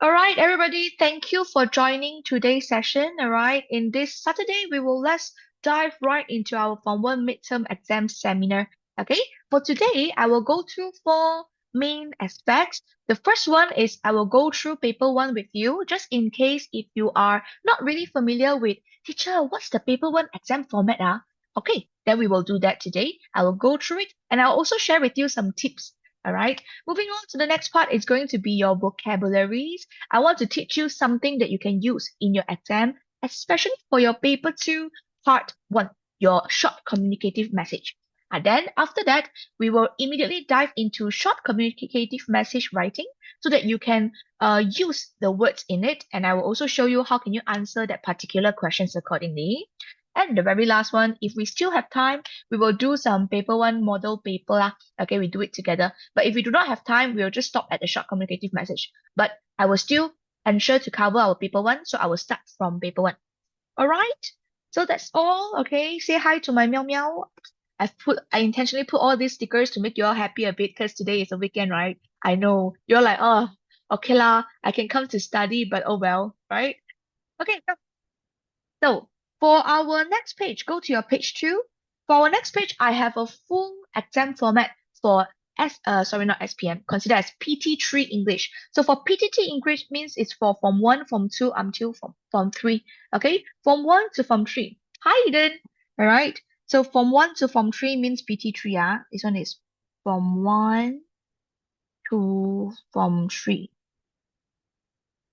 All right, everybody, thank you for joining today's session. All right, in this Saturday, let's dive right into our Form 1 midterm exam seminar. Okay, for today, I will go through four main aspects. The first one is I will go through paper one with you, just in case if you are not really familiar with, teacher, what's the paper one exam format? Okay, then we will do that today. I will go through it and I'll also share with you some tips. All right, moving on to the next part is going to be your vocabularies. I want to teach you something that you can use in your exam, especially for your paper two, part one, your short communicative message. And then after that, we will immediately dive into short communicative message writing so that you can use the words in it. And I will also show you how can you answer that particular questions accordingly. And the very last one, if we still have time, we will do some paper one model paper. Okay, we do it together. But if we do not have time, we'll just stop at the short communicative message. But I will still ensure to cover our paper one, so I will start from paper one. All right. So that's all. Okay. Say hi to my meow meow. I intentionally put all these stickers to make you all happy a bit because today is a weekend, right? I know you're like, oh, okay lah, I can come to study, but oh well, right? Okay. So for our next page, go to your page two. For our next page, I have a full exam format for not SPM, consider as PT3 English. So for PT3 English means it's for Form 1, Form 2 until Form 3. Okay, Form 1 to Form 3. Hi, Eden. All right. So Form 1 to Form 3 means PT3. This one is Form 1 to Form 3.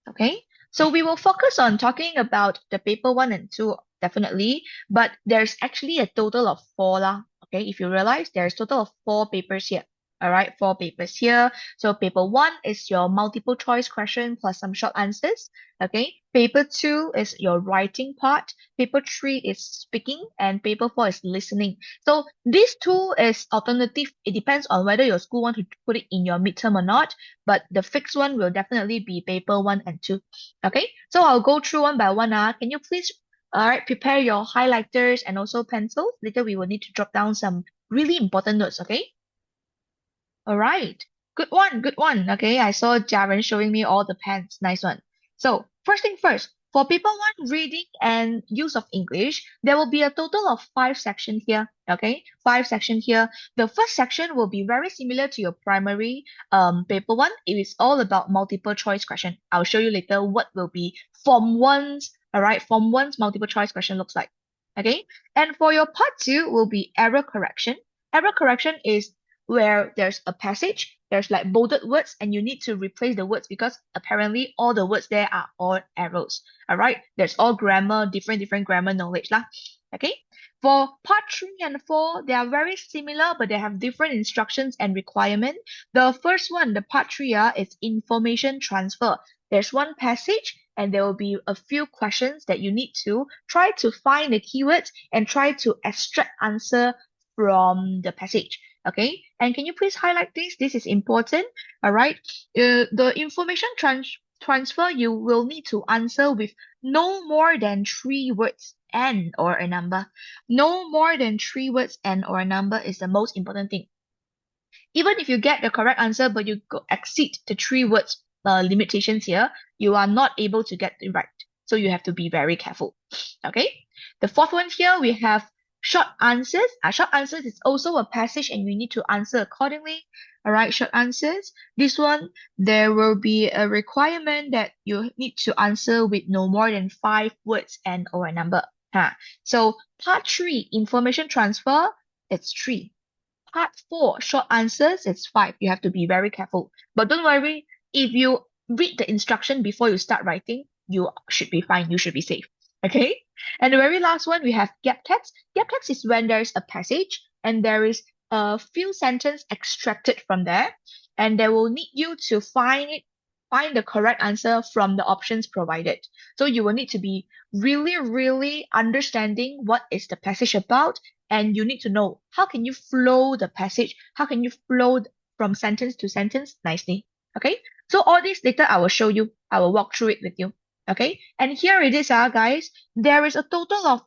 Okay, so we will focus on talking about the paper one and two, definitely, but there's actually a total of four lah. Okay, if you realize there's total of four papers here. All right, four papers here. So paper one is your multiple choice question plus some short answers. Okay, paper two is your writing part. Paper three is speaking, and paper four is listening. So this two is alternative. It depends on whether your school want to put it in your midterm or not, but the fixed one will definitely be paper one and two. Okay, so I'll go through one by one. Can you please, all right, prepare your highlighters and also pencils. Later we will need to drop down some really important notes. Okay. All right. Good one. Good one. Okay. I saw Jaren showing me all the pens. Nice one. So first thing first, for paper one, reading and use of English, there will be a total of five sections here. Okay. Five sections here. The first section will be very similar to your primary paper one. It is all about multiple choice question. I'll show you later what will be Form 1's, all right, Form 1's multiple choice question looks like. Okay. And for your part two will be error correction. Error correction is where there's a passage, there's like bolded words, and you need to replace the words because apparently all the words there are all errors. All right, there's all grammar, different grammar knowledge lah. Okay, for part three and four, they are very similar, but they have different instructions and requirement. The first one, the part three, is information transfer. There's one passage and there will be a few questions that you need to try to find the keywords and try to extract answer from the passage. Okay, and can you please highlight this? This is important. All right. The information transfer, you will need to answer with no more than three words and or a number. No more than three words and or a number is the most important thing. Even if you get the correct answer, but you exceed the three words limitations here, you are not able to get it right. So you have to be very careful. Okay. The fourth one here, we have short answers. Short answers is also a passage and you need to answer accordingly. All right, short answers. This one, there will be a requirement that you need to answer with no more than five words and or a number. So part three, information transfer, it's three. Part four, short answers, it's five. You have to be very careful. But don't worry, if you read the instruction before you start writing, you should be fine. You should be safe. Okay? And the very last one, we have gap text. Gap text is when there's a passage and there is a few sentences extracted from there, and they will need you to find the correct answer from the options provided. So you will need to be really, really understanding what is the passage about, and you need to know how can you flow the passage, how can you flow from sentence to sentence nicely. Okay, so all this later I will show you. I will walk through it with you. Okay, and here it is, guys. There is a total of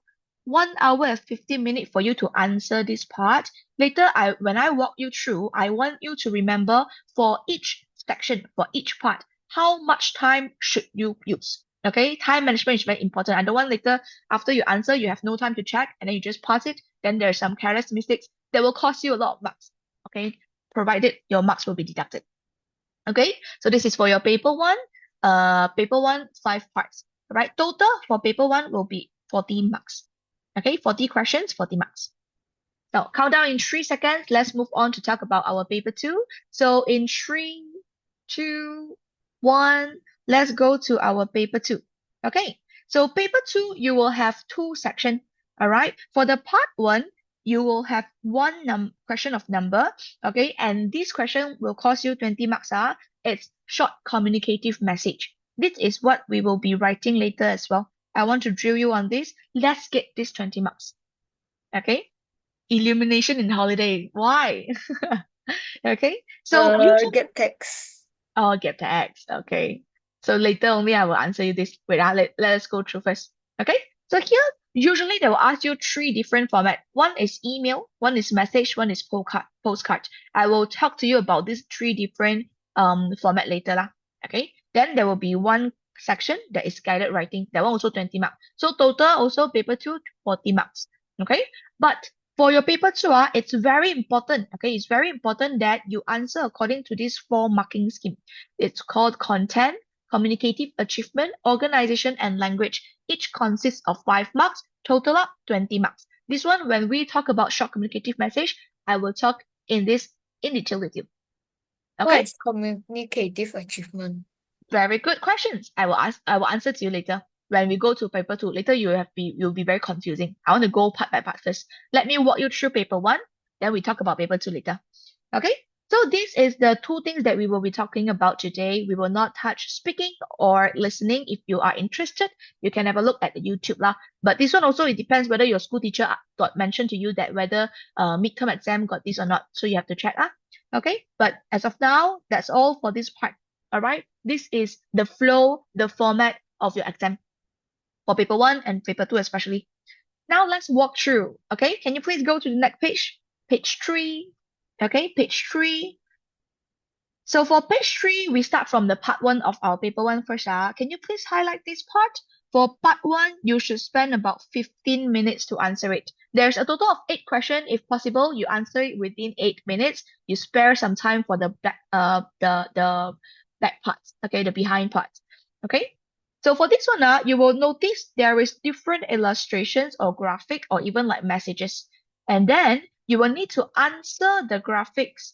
1 hour and 50 minutes for you to answer this part. Later, when I walk you through, I want you to remember for each section, for each part, how much time should you use? Okay, time management is very important. I don't want later after you answer, you have no time to check and then you just pass it. Then there's some careless mistakes that will cost you a lot of marks. Okay, provided your marks will be deducted. Okay, so this is for your paper one. Paper one, 5 parts. Right, total for paper one will be 40 marks. Okay, 40 questions, 40 marks. Now, countdown in 3 seconds. Let's move on to talk about our paper two. So in 3, 2, 1, let's go to our paper two. Okay, so paper two, you will have 2 sections. All right, for the part one, you will have one question of number. Okay, and this question will cost you 20 marks. It's short communicative message. This is what we will be writing later as well. I want to drill you on this. Let's get this 20 marks. Okay. Illumination in holiday. Why? Okay. So usually, Get text. oh, get the X. Okay. So later only I will answer you this. Wait, let us go through first. Okay. So here, usually they will ask you 3 different format. One is email, one is message, one is postcard. I will talk to you about these 3 different format later lah. Okay. Then there will be one section that is guided writing. That one also 20 marks. So total also paper two, 40 marks. Okay. But for your paper two, it's very important. Okay, it's very important that you answer according to this 4 marking scheme. It's called content, communicative achievement, organization, and language. Each consists of 5 marks, total up 20 marks. This one, when we talk about short communicative message, I will talk in detail with you. What Okay, is communicative achievement? very good questions. I will answer to you later. When we go to paper two, later you'll be very confusing. I want to go part by part first. Let me walk you through paper one, then we talk about paper two later. Okay, so this is the 2 things that we will be talking about today. We will not touch speaking or listening. If you are interested, you can have a look at the YouTube lah. But this one also, it depends whether your school teacher got mentioned to you that whether midterm exam got this or not. So you have to check lah. Okay, but as of now, that's all for this part. All right, this is the flow, the format of your exam for paper one and paper two especially. Now let's walk through. Okay, can you please go to the next page? Page 3. Okay, page 3. So for page 3, we start from the part 1 of our paper 1 first. Can you please highlight this part? For part 1, you should spend about 15 minutes to answer it. There's a total of 8 questions. If possible, you answer it within 8 minutes. You spare some time for the back parts, okay, the behind parts. Okay. So for this one, you will notice there is different illustrations or graphic or even like messages. And then you will need to answer the graphics.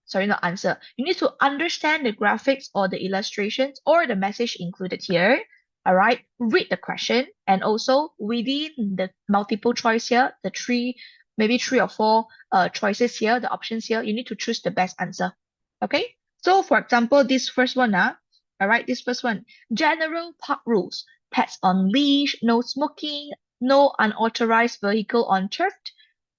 Sorry, not answer. You need to understand the graphics or the illustrations or the message included here. All right. Read the question and also within the multiple choice here, maybe 3 or 4 choices here, the options here, you need to choose the best answer. Okay. So for example, this first one, all right, this first one, general park rules, pets on leash, no smoking, no unauthorized vehicle on turf,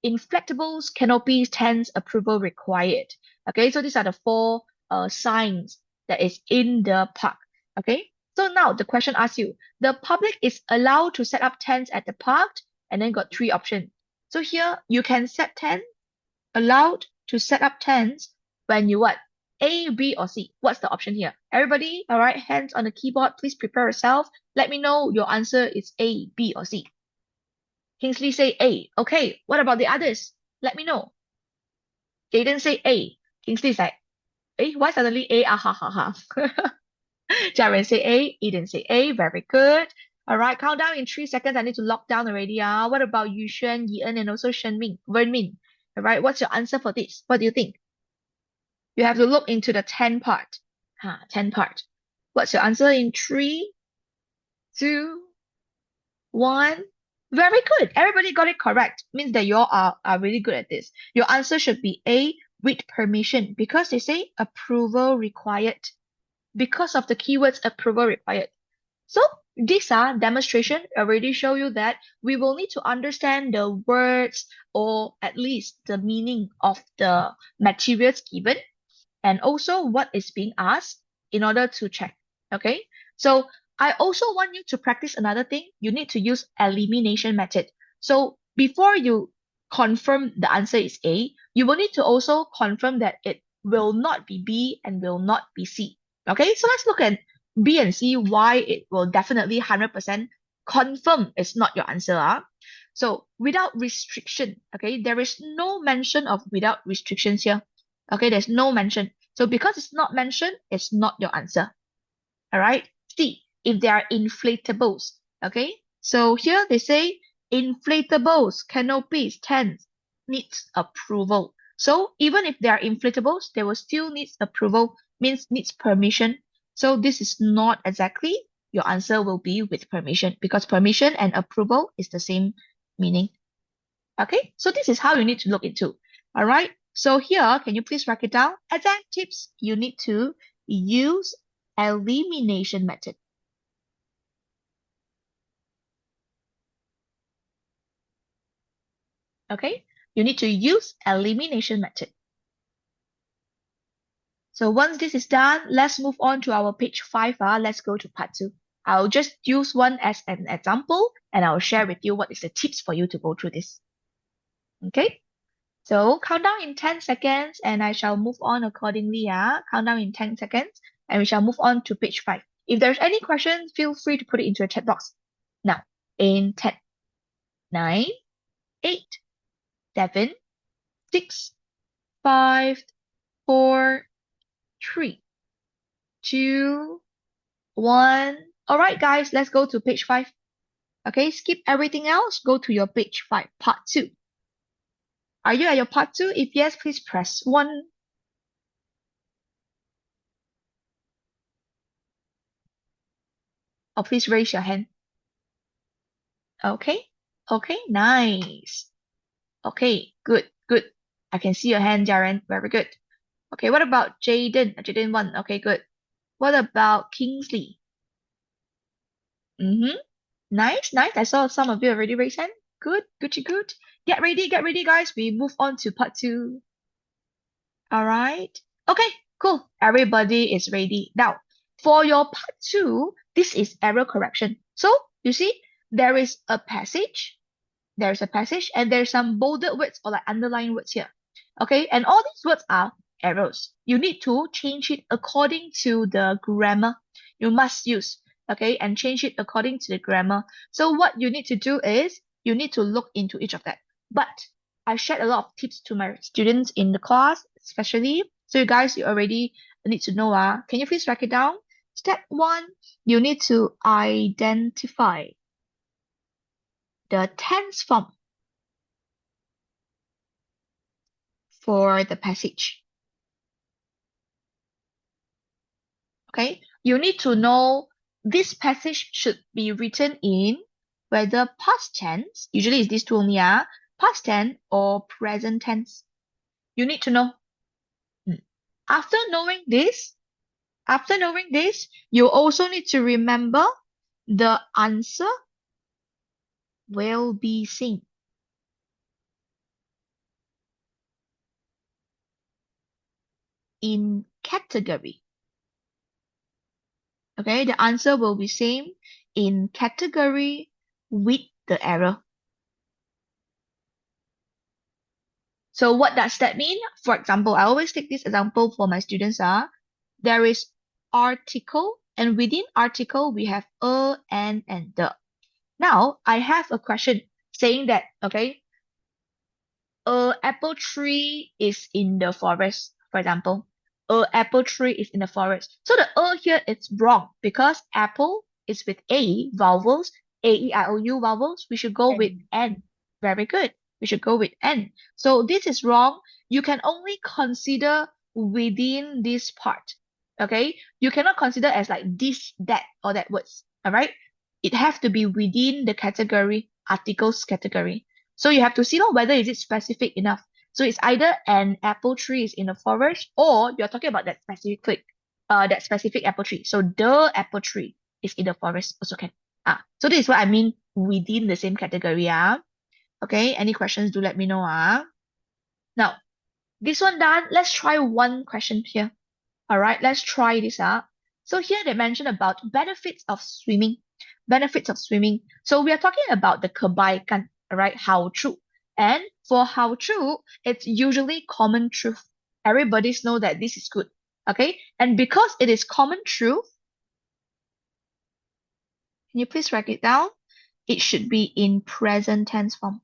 inflatables, canopies, tents, approval required. Okay, so these are the 4 signs that is in the park. Okay, so now the question asks you, the public is allowed to set up tents at the park, and then got 3 options. So here you can set tent, allowed to set up tents when you what? A, B, or C. What's the option here? Everybody, all right, hands on the keyboard, please prepare yourself. Let me know your answer is A, B, or C. Kingsley say A. Okay, what about the others? Let me know. Jaden say A. Kingsley's like, why suddenly A? Ah, ha, ha, ha. Jaren say A. Eden say A. Very good. All right, countdown in 3 seconds. I need to lock down already. What about Yuxuan, Yi-En, and also Vernmin? All right, what's your answer for this? What do you think? You have to look into the 10 part. 10 part. What's your answer in 3, 2, 1? Very good. Everybody got it correct. Means that you all are really good at this. Your answer should be A, with permission, because they say approval required. Because of the keywords approval required. So this demonstration already show you that we will need to understand the words or at least the meaning of the materials given and also what is being asked in order to check. Okay, so I also want you to practice another thing. You need to use elimination method. So before you confirm the answer is A, you will need to also confirm that it will not be B and will not be C. Okay, so let's look at B and C, why it will definitely 100% confirm it's not your answer. So without restriction, okay, there is no mention of without restrictions here. Okay, there's no mention. So because it's not mentioned, it's not your answer. All right. C, if they are inflatables. Okay, so here they say inflatables, canopies, tents needs approval. So even if they are inflatables, they will still need approval, means needs permission. So this is not exactly your answer will be with permission, because permission and approval is the same meaning. Okay, so this is how you need to look into. All right, so here, can you please write it down? Exam tips, you need to use elimination method. Okay, you need to use elimination method. So once this is done, let's move on to our page 5. Let's go to part 2. I'll just use one as an example, and I'll share with you what is the tips for you to go through this. Okay, so count down in 10 seconds, and I shall move on accordingly. Count down in 10 seconds, and we shall move on to page 5. If there's any questions, feel free to put it into a chat box. Now, in 10, 9, 8, 7, 6, 5, 4, 3, 2, 1. All right, guys, let's go to page 5. Okay, skip everything else. Go to your page 5, part 2. Are you at your part 2? If yes, please press 1. Or please raise your hand. Okay, okay, nice. Okay, good, good. I can see your hand, Jaren. Very good. Okay, what about Jaden? Jaden 1. Okay, good. What about Kingsley? Mm-hmm. Nice, nice. I saw some of you already raise hand. Good, good, good. Get ready, guys. We move on to part 2. All right. Okay, cool. Everybody is ready. Now, for your part 2, this is error correction. So, you see, there is a passage, and there's some bolded words or like underlined words here. Okay, and all these words are errors. You need to change it according to the grammar you must use. Okay, and change it according to the grammar. So what you need to do is you need to look into each of that. But I shared a lot of tips to my students in the class, especially. So you guys, you already need to know. Can you please write it down? Step 1, you need to identify the tense form for the passage. Okay, you need to know this passage should be written in whether past tense, usually it's these two only, past tense or present tense. You need to know. After knowing this, you also need to remember the answer will be seen in category. Okay, the answer will be same in category with the error. So what does that mean? For example, I always take this example for my students. There is article, and within article we have a, and the. Now I have a question saying that, okay, a apple tree is in the forest, for example. A apple tree is in the forest. So the here is wrong because apple is with a vowels, a e i o u vowels. We should go with n. Very good. We should go with n. So this is wrong. You can only consider within this part. Okay? You cannot consider as like this, that, or that words. All right? It have to be within the category, articles category. So you have to see whether is it specific enough. So it's either an apple tree is in the forest, or you're talking about that specific apple tree. So the apple tree is in the forest also can. So this is what I mean within the same category. Okay, any questions, do let me know. Now, this one done. Let's try one question here. All right, let's try this out. So here they mention about benefits of swimming. Benefits of swimming. So we are talking about the kebaikan, all right, 好处. And for 好处, it's usually common truth. Everybody's know that this is good. Okay, and because it is common truth, can you please write it down? It should be in present tense form.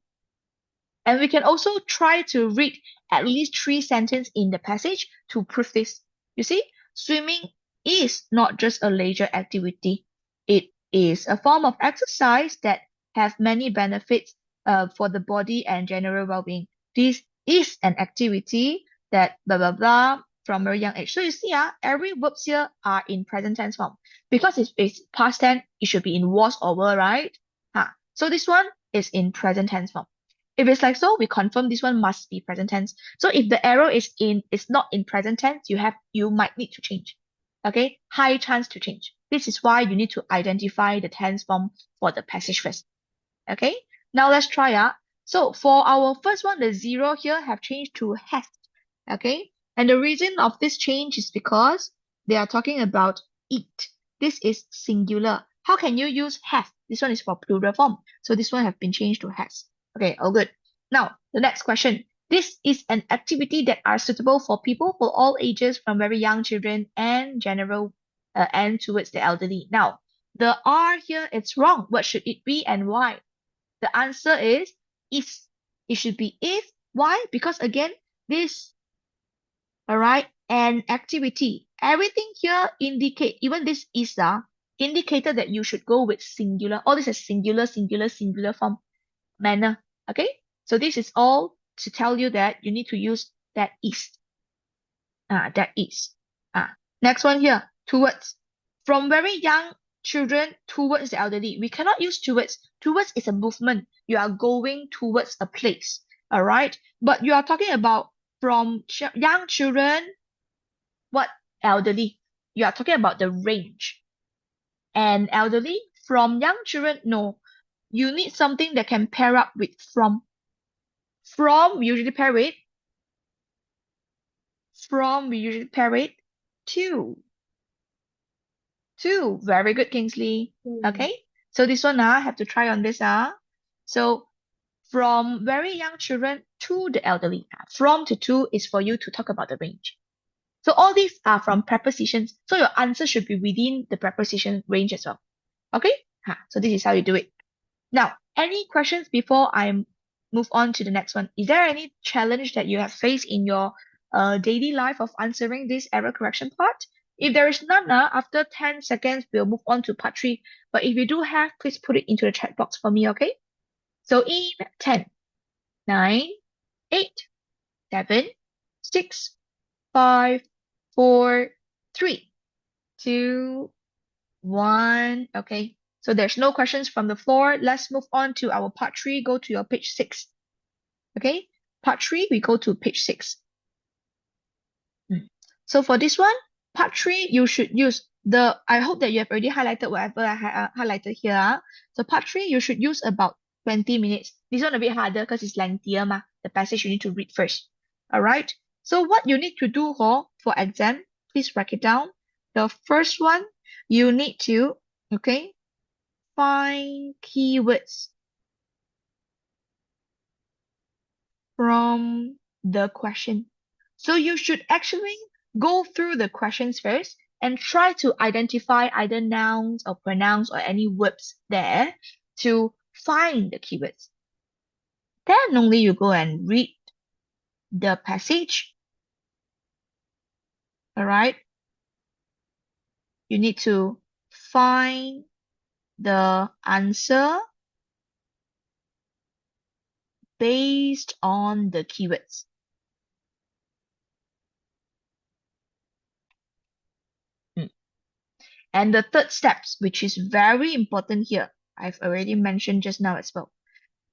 And we can also try to read at least 3 sentences in the passage to prove this. You see, swimming is not just a leisure activity. It is a form of exercise that have many benefits for the body and general well-being. This is an activity that blah blah blah from a very young age. So you see, every verbs here are in present tense form. Because it's past tense, it should be in was or were, right? So this one is in present tense form. If it's like so, we confirm this one must be present tense. So if the arrow is not in present tense, you might need to change. Okay, high chance to change. This is why you need to identify the tense form for the passage first. Okay, now let's try. So for our first one, the zero here have changed to has. Okay, and the reason of this change is because they are talking about eat. This is singular. How can you use have? This one is for plural form. So this one have been changed to has. Okay, all good. Now, the next question. This is an activity that are suitable for people for all ages, from very young children and general and towards the elderly. Now, the R here, it's wrong. What should it be and why? The answer is if. It should be if. Why? Because again, this, all right, an activity. Everything here indicate, even this is indicated that you should go with singular. All this is singular, singular, singular form manner. Okay, so this is all to tell you that you need to use that is. That is. Next one here, towards. From very young children towards the elderly. We cannot use towards. Towards is a movement. You are going towards a place. All right, but you are talking about from young children, what elderly? You are talking about the range. And elderly, from young children, no. You need something that can pair up with from. From, we usually pair it. From, we usually pair it to. To. Very good, Kingsley. Okay. So this one, have to try on this. So from very young children to the elderly. From to is for you to talk about the range. So all these are from prepositions. So your answer should be within the preposition range as well. Okay? So this is how you do it. Now, any questions before I move on to the next one? Is there any challenge that you have faced in your daily life of answering this error correction part? If there is none, after 10 seconds, we'll move on to part 3. But if you do have, please put it into the chat box for me, okay? So in 10, 9, 8, 7, 6, 5, 4, 3, 2, 1. Okay. So there's no questions from the floor. Let's move on to our part 3. Go to your page 6. Okay. Part 3, we go to page 6. So for this one, part 3, you should use I hope that you have already highlighted whatever I highlighted here. So part 3, you should use about 20 minutes. This one a bit harder because it's lengthier, the passage you need to read first. All right. So what you need to do for exam, please write it down. The first one, you need to, okay, find keywords from the question. So you should actually go through the questions first and try to identify either nouns or pronouns or any verbs there to find the keywords. Then only you go and read the passage. All right. You need to find the answer based on the keywords. And the third steps, which is very important here, I've already mentioned just now as well.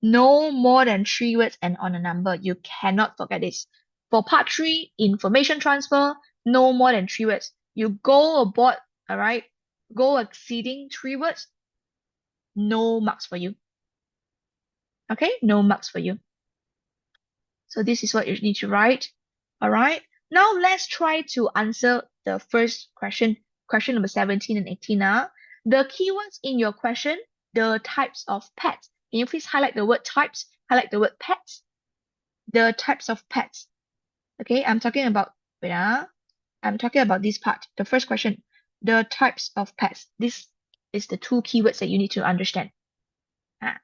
No more than 3 words and on a number. You cannot forget this. For part 3, information transfer, no more than 3 words. You go aboard, all right? Go exceeding 3 words, no marks for you. Okay, no marks for you. So this is what you need to write. All right. Now let's try to answer the first question, question number 17 and 18. The keywords in your question, the types of pets. Can you please highlight the word types? Highlight the word pets. The types of pets. Okay, I'm talking about, wait, I'm talking about this part. The first question, the types of pets. This is the two keywords that you need to understand. Ah,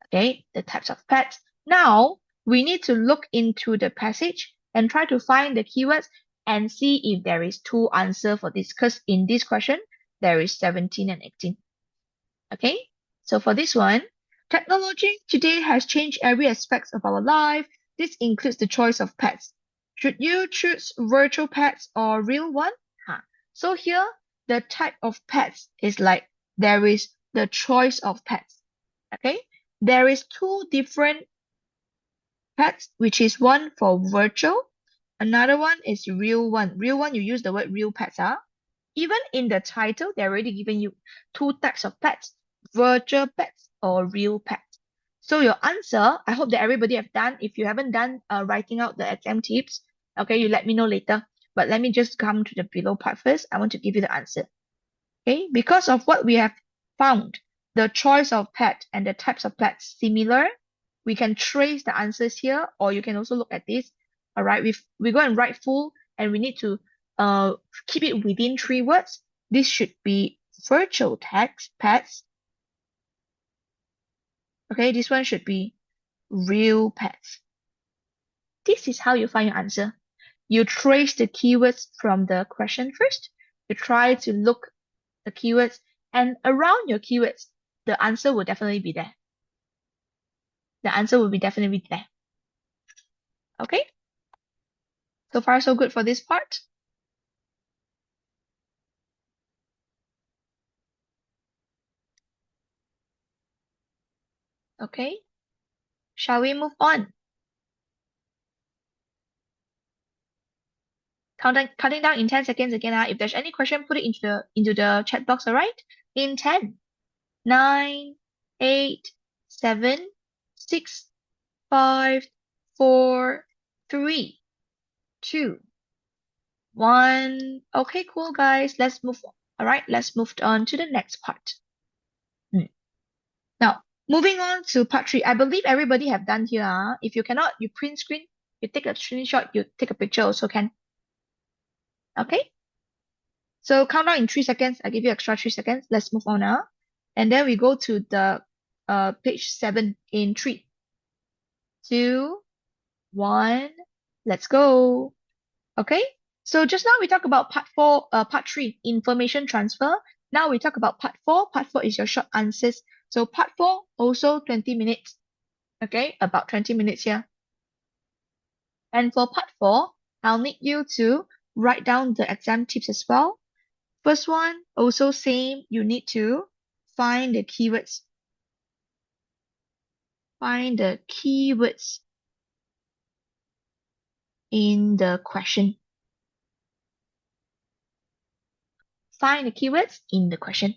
okay, the types of pets. Now, we need to look into the passage and try to find the keywords and see if there is two answers for this. Because in this question, there is 17 and 18. Okay, so for this one, technology today has changed every aspect of our life. This includes the choice of pets. Should you choose virtual pets or real one? So here, the type of pets is like there is the choice of pets. Okay, there is two different pets, which is one for virtual, another one is real one. Real one, you use the word real pets. Even in the title, they're already giving you two types of pets, virtual pets or real pets. So your answer, I hope that everybody have done. If you haven't done writing out the exam tips, okay, you let me know later. But let me just come to the below part first. I want to give you the answer. Okay, because of what we have found, the choice of pet and the types of pets similar, we can trace the answers here, or you can also look at this. All right, we go and write full, and we need to uh keep it within 3 words. This should be virtual text pets. Okay, this one should be real pets. This is how you find your answer. You trace the keywords from the question first. You try to look the keywords, and around your keywords, the answer will definitely be there. The answer will be definitely there. Okay? So far, so good for this part. Okay? Shall we move on? Counting down in 10 seconds again. If there's any question, put it into the chat box, alright? In 10, 9, 8, 7, 6, 5, 4, 3, 2, 1. Okay, cool, guys. Let's move on. Alright, let's move on to the next part. Now, moving on to part 3. I believe everybody have done here. If you cannot, you print screen, you take a screenshot, you take a picture also can. Okay? So count down in 3 seconds. I give you extra 3 seconds. Let's move on now. And then we go to the page 7 in 3, 2, 1. Let's go. Okay? So just now we talked about part 3, information transfer. Now we talk about part 4. Part 4 is your short answers. So part 4, also 20 minutes. Okay, about 20 minutes here. And for part 4, I'll need you to write down the exam tips as well. First one, also same, you need to find the keywords. Find the keywords in the question. Find the keywords in the question.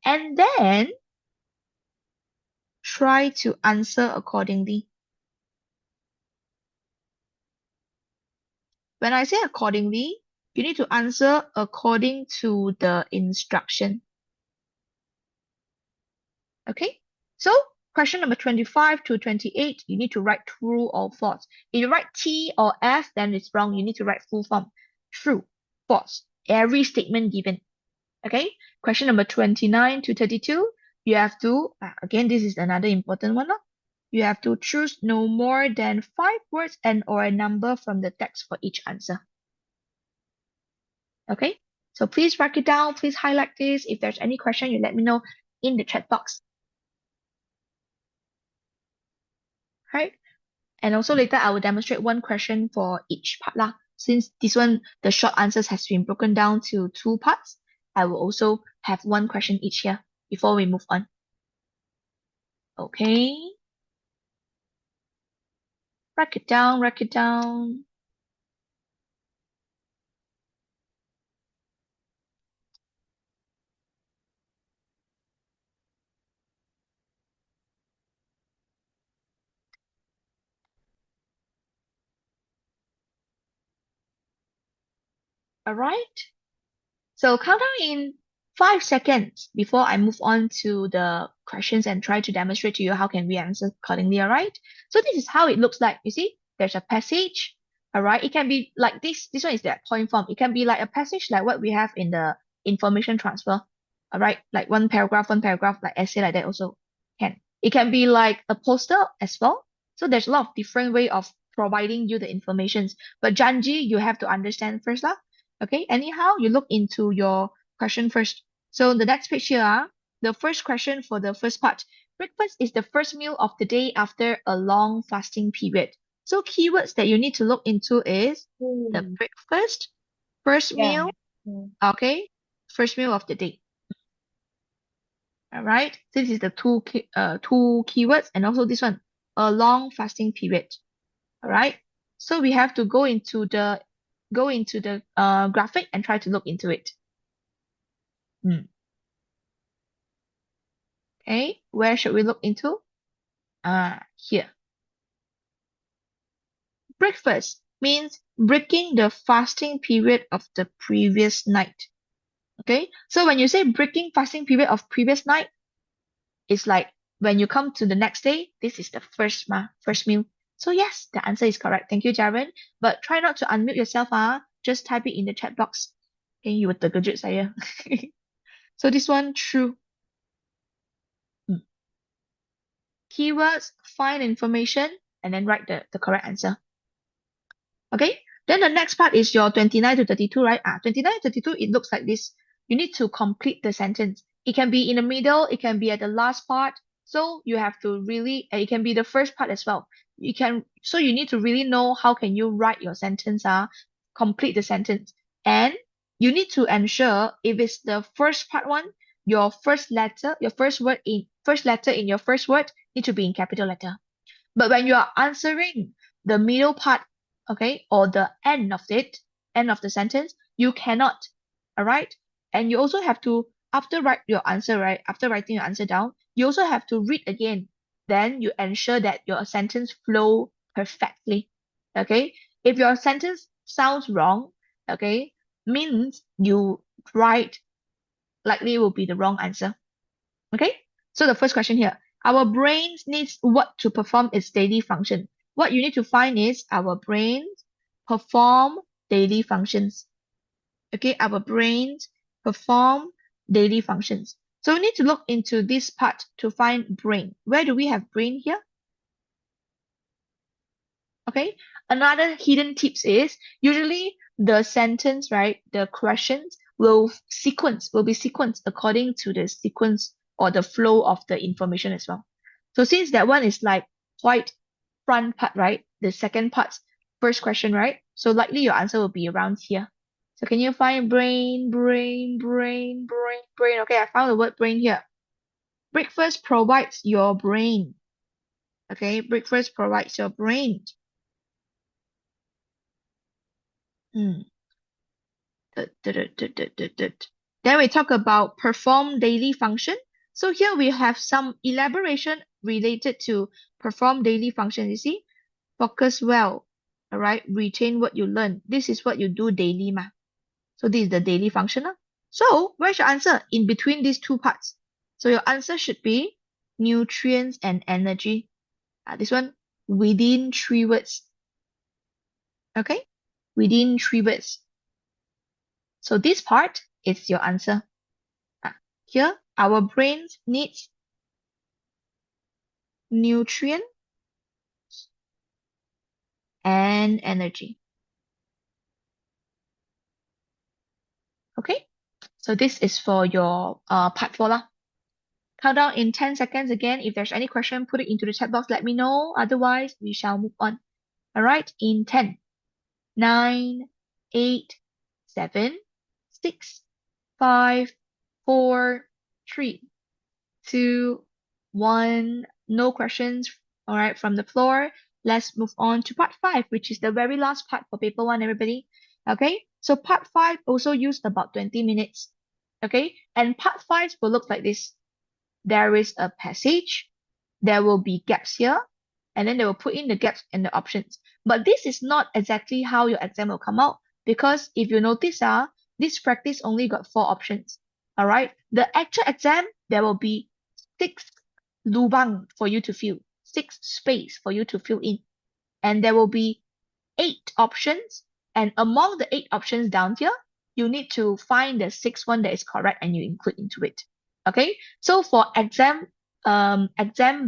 And then try to answer accordingly. When I say accordingly, you need to answer according to the instruction. Okay? So question number 25 to 28, you need to write true or false. If you write T or F, then it's wrong. You need to write full form. True, false. Every statement given. Okay? Question number 29 to 32, you have to, again, this is another important one. You have to choose no more than 5 words and or a number from the text for each answer. Okay? So please write it down. Please highlight this. If there's any question, you let me know in the chat box. Right? And also later I will demonstrate one question for each part lah. Since this one, the short answers has been broken down to 2 parts, I will also have one question each here before we move on. Okay. Write it down, write it down. All right. So count down in 5 seconds before I move on to the questions and try to demonstrate to you how can we answer accordingly, all right? So this is how it looks like. You see, there's a passage. All right. It can be like this. This one is that point form. It can be like a passage like what we have in the information transfer. All right. Like one paragraph, like essay like that also can. It can be like a poster as well. So there's a lot of different way of providing you the informations. But Janji, you have to understand first lah. Okay. Anyhow, you look into your question first. So the next page here, the first question for the first part. Breakfast is the first meal of the day after a long fasting period. So keywords that you need to look into is the Hmm. breakfast, first Yeah. meal, Hmm. okay, first meal of the day. All right. This is the two keywords, and also this one, a long fasting period. All right. So we have to go into the graphic and try to look into it. Hmm. Okay. Where should we look into? Here. Breakfast means breaking the fasting period of the previous night. Okay, so when you say breaking fasting period of previous night, it's like when you come to the next day, this is the first meal. So yes, the answer is correct. Thank you, Jaren. But try not to unmute yourself, just type it in the chat box. Okay, you would terkejut saya. So this one true. Hmm. Keywords, find information, and then write the correct answer. Okay, then the next part is your 29 to 32, right? 29 to 32, it looks like this. You need to complete the sentence. It can be in the middle, it can be at the last part. So you have to really, it can be the first part as well. So you need to really know how can you write your sentence, complete the sentence. And you need to ensure if it's the first part one, your first letter in your first word need to be in capital letter. But when you are answering the middle part, okay, or the end of the sentence, you cannot. All right. And you also have to, after write your answer, right? After writing your answer down, you also have to read again. Then you ensure that your sentence flow perfectly. Okay. If your sentence sounds wrong, okay, means you write likely will be the wrong answer. Okay, so the first question here, our brains needs what to perform its daily function? What you need to find is our brains perform daily functions. Okay, our brains perform daily functions. So we need to look into this part to find brain. Where do we have brain here? Okay, another hidden tips is usually the sentence, right? The questions will be sequenced according to the sequence or the flow of the information as well. So since that one is like quite front part, right? The second part's first question, right? So likely your answer will be around here. So can you find brain, brain, brain, brain, brain? Okay, I found the word brain here. Breakfast provides your brain. Okay, breakfast provides your brain. Hmm. Then we talk about perform daily function. So here we have some elaboration related to perform daily function. You see, focus well, all right, retain what you learn. This is what you do daily, ma. So this is the daily function. So where's your answer? In between these two parts. So your answer should be nutrients and energy. This one within 3 words. Okay, within 3 words. So this part is your answer. Here, our brains needs nutrient and energy. Okay, so this is for your part 4 lah. Countdown in 10 seconds again. If there's any question, put it into the chat box. Let me know. Otherwise, we shall move on. All right, in 10, 9, 8, 7, 6, 5, 4, 3, 2, 1. No questions. All right, from the floor. Let's move on to part 5, which is the very last part for paper 1, everybody. Okay, so part 5 also used about 20 minutes. Okay, and part 5 will look like this. There is a passage. There will be gaps here, and then they will put in the gaps and the options. But this is not exactly how your exam will come out, because if you notice, this practice only got 4 options. All right, the actual exam, there will be 6 lubang for you to fill, 6 space for you to fill in, and there will be 8 options, and among the 8 options down here, you need to find the sixth one that is correct and you include into it. Okay, so for exam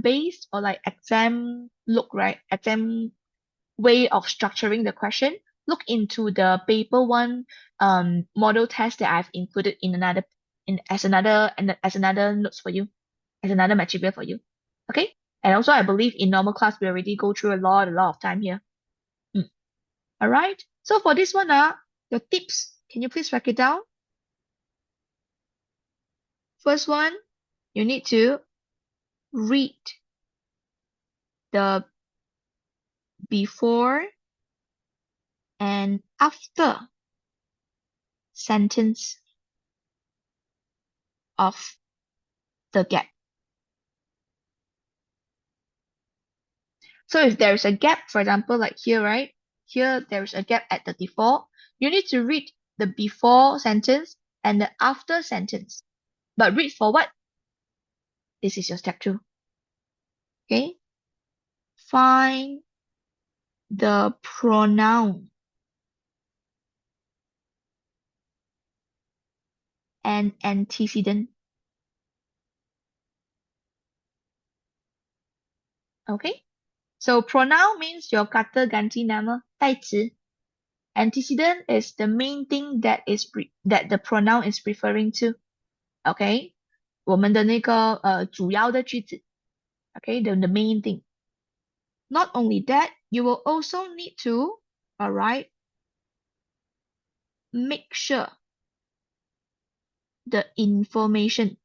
based or like exam look, right? Exam way of structuring the question, look into the paper one model test that I've included in another as another notes for you, as another material for you. Okay? And also I believe in normal class we already go through a lot of time here. All right. So for this one, your tips, can you please write it down? First one, you need to read the before and after sentence of the gap. So if there's a gap, for example, like here, right? Here, there's a gap at the default. You need to read the before sentence and the after sentence. But read for what? This is your step 2. Okay? Find the pronoun and antecedent. Okay? So pronoun means your kata ganti nama, 代词. Antecedent is the main thing that that the pronoun is referring to. Okay? 我们的那个主要的句子. Okay? The main thing. Not only that, you will also need to, alright, make sure the information.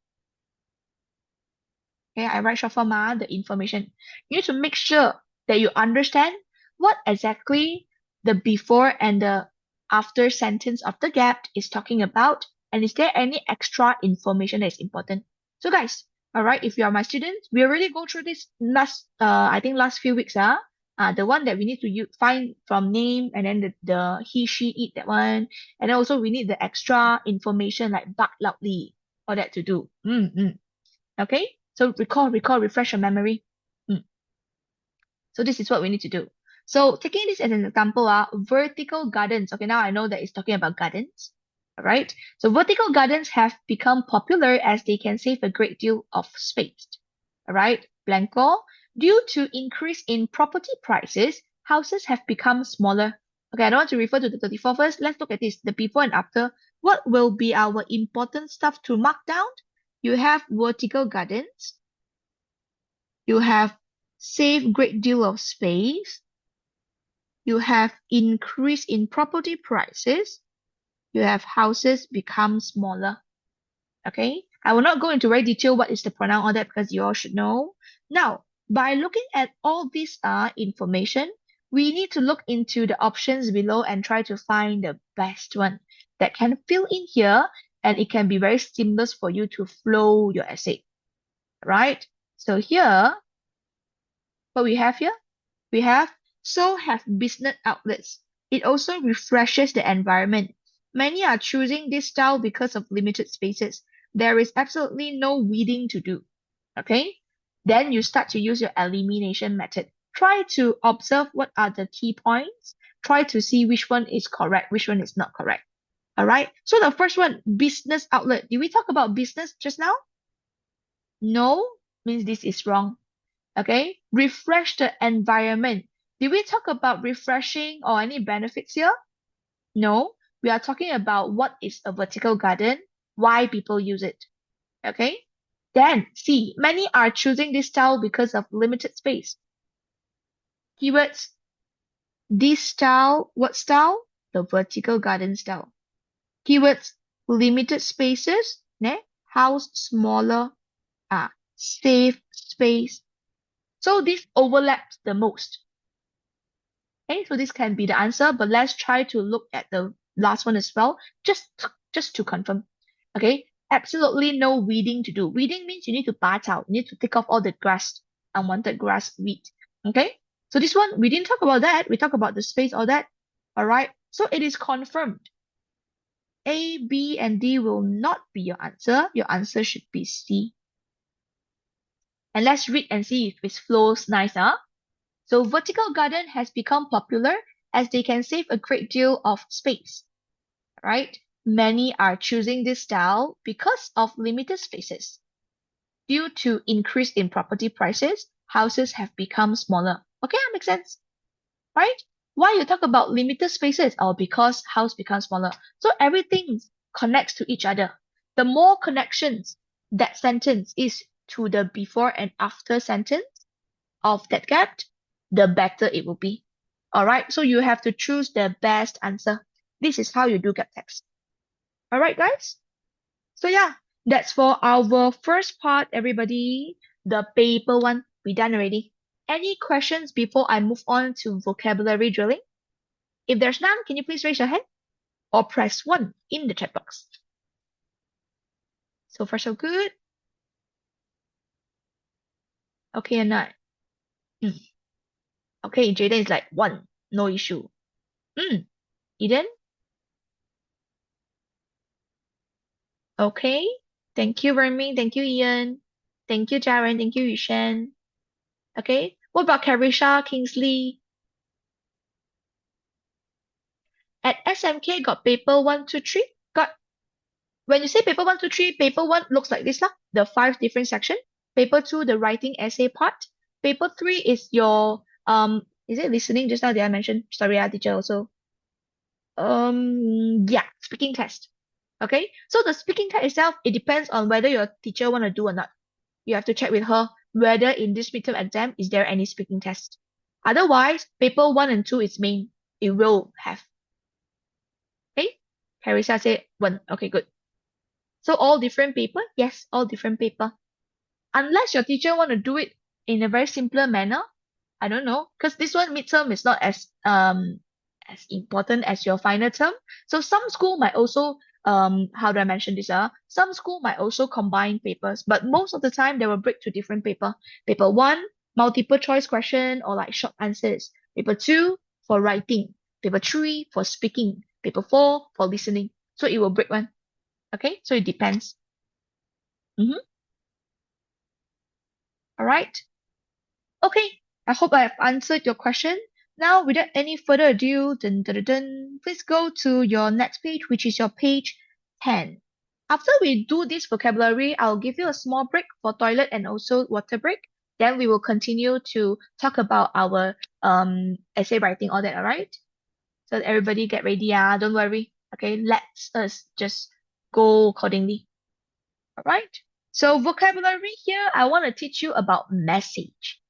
Okay, I write short form, the information. You need to make sure that you understand what exactly the before and the after sentence of the gap is talking about, and is there any extra information that is important. So guys, alright, if you are my students, we already go through this I think last few weeks, the one that we need to find from name, and then the he, she, it, that one, and then also we need the extra information like bark loudly, all that to do. Okay, so recall, refresh your memory. So this is what we need to do. So taking this as an example, vertical gardens. Okay, now I know that it's talking about gardens. All right. So vertical gardens have become popular as they can save a great deal of space. All right. Blanco. Due to increase in property prices, houses have become smaller. Okay, I don't want to refer to the 34 first. Let's look at this, the before and after. What will be our important stuff to mark down? You have vertical gardens. You have save great deal of space. You have increase in property prices. You have houses become smaller. Okay, I will not go into very detail what is the pronoun or that because you all should know. Now, by looking at all this information, we need to look into the options below and try to find the best one that can fill in here, and it can be very seamless for you to flow your essay. Right? So here, what we have here, we have so have business outlets. It also refreshes the environment. Many are choosing this style because of limited spaces. There is absolutely no weeding to do. Okay? Then you start to use your elimination method. Try to observe what are the key points. Try to see which one is correct, which one is not correct. All right? So the first one, business outlet. Did we talk about business just now? No, means this is wrong. Okay? Refresh the environment. Did we talk about refreshing or any benefits here? No, we are talking about what is a vertical garden, why people use it. Okay? Then C, many are choosing this style because of limited space. Keywords, this style, what style? The vertical garden style. Keywords, limited spaces, ne? House smaller, save space. So this overlaps the most. Okay, so this can be the answer, but let's try to look at the last one as well, just to confirm. Okay, absolutely no weeding to do. Weeding means you need to bat out, you need to take off all the grass, unwanted grass, weed. Okay, so this one, we didn't talk about that. We talk about the space, all that. All right, so it is confirmed. A, B, and D will not be your answer. Your answer should be C. And let's read and see if it flows nice, So vertical garden has become popular as they can save a great deal of space, right? Many are choosing this style because of limited spaces. Due to increase in property prices, houses have become smaller. Okay, that makes sense, right? Why you talk about limited spaces? Or because house becomes smaller. So everything connects to each other. The more connections that sentence is to the before and after sentence of that gap, the better it will be. All right, so you have to choose the best answer. This is how you do gap text. All right, guys? So yeah, that's for our first part, everybody. The paper one, we done already. Any questions before I move on to vocabulary drilling? If there's none, can you please raise your hand or press 1 in the chat box? So far, so good. Okay, and nine. Okay, Jaden is like 1, no issue. Eden? Okay. Thank you, Vermin. Thank you, Ian. Thank you, Jaren. Thank you, Yushan. Okay. What about Carisha, Kingsley? At SMK, got paper 1, 2, 3. Got, when you say paper 1, 2, 3, paper 1 looks like this, lah. The 5 different section. Paper 2, the writing essay part. Paper 3 is your, is it listening? Just now did I mention? Sorry, teacher also. Yeah, speaking test. Okay. So the speaking test itself, it depends on whether your teacher want to do or not. You have to check with her whether in this midterm exam is there any speaking test. Otherwise, paper 1 and 2 is main. It will have. Okay? Carissa said 1. Okay, good. So all different paper? Yes, all different paper. Unless your teacher want to do it in a very simpler manner, I don't know, because this one midterm is not as important as your final term. So some school might also how do I mention this? Some school might also combine papers, but most of the time they will break to different paper. Paper 1, multiple choice question or like short answers. Paper 2 for writing. Paper 3 for speaking. Paper 4 for listening. So it will break one. Okay, so it depends. Mm-hmm. All right. Okay, I hope I have answered your question. Now, without any further ado, please go to your next page, which is your page 10. After we do this vocabulary, I'll give you a small break for toilet and also water break. Then we will continue to talk about our essay writing, all that, all right? So everybody get ready, don't worry. Okay, let's us just go accordingly. All right. So vocabulary here, I want to teach you about message.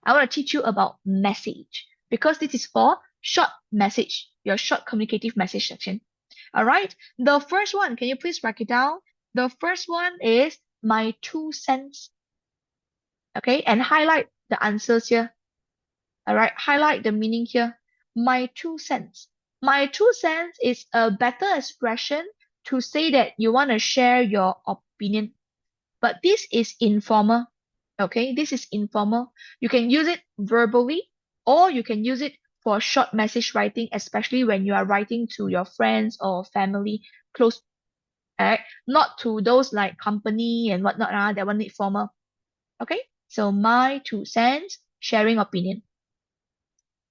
I want to teach you about message because this is for short message, your short communicative message section. All right. The first one, can you please write it down? The first one is my 2 cents. Okay. And highlight the answers here. All right. Highlight the meaning here. My 2 cents. My 2 cents is a better expression to say that you want to share your opinion. But this is informal. Okay, this is informal. You can use it verbally or you can use it for short message writing, especially when you are writing to your friends or family close, alright? Not to those like company and whatnot, that one need formal. Okay, so my 2 cents, sharing opinion.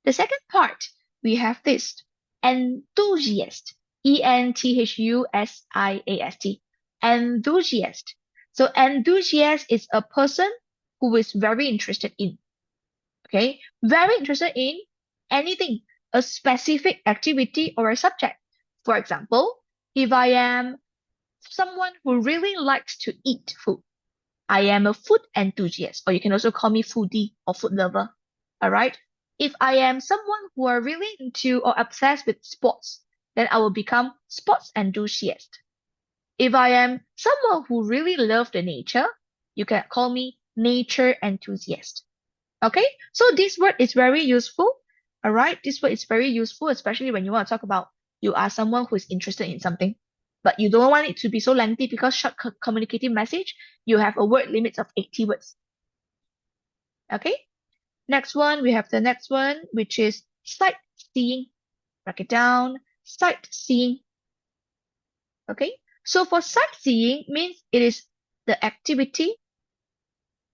The second part, we have this, enthusiast, enthusiast, enthusiast. So enthusiast is a person who is very interested in, okay? Very interested in anything, a specific activity or a subject. For example, if I am someone who really likes to eat food, I am a food enthusiast, or you can also call me foodie or food lover. All right. If I am someone who are really into or obsessed with sports, then I will become sports enthusiast. If I am someone who really love the nature, you can call me nature enthusiast. Okay, so this word is very useful. All right, this word is very useful, especially when you want to talk about you are someone who is interested in something, but you don't want it to be so lengthy because short communicative message, you have a word limit of 80 words. Okay, next one, we have the next one, which is sightseeing. Write it down, sightseeing. Okay, so for sightseeing means it is the activity.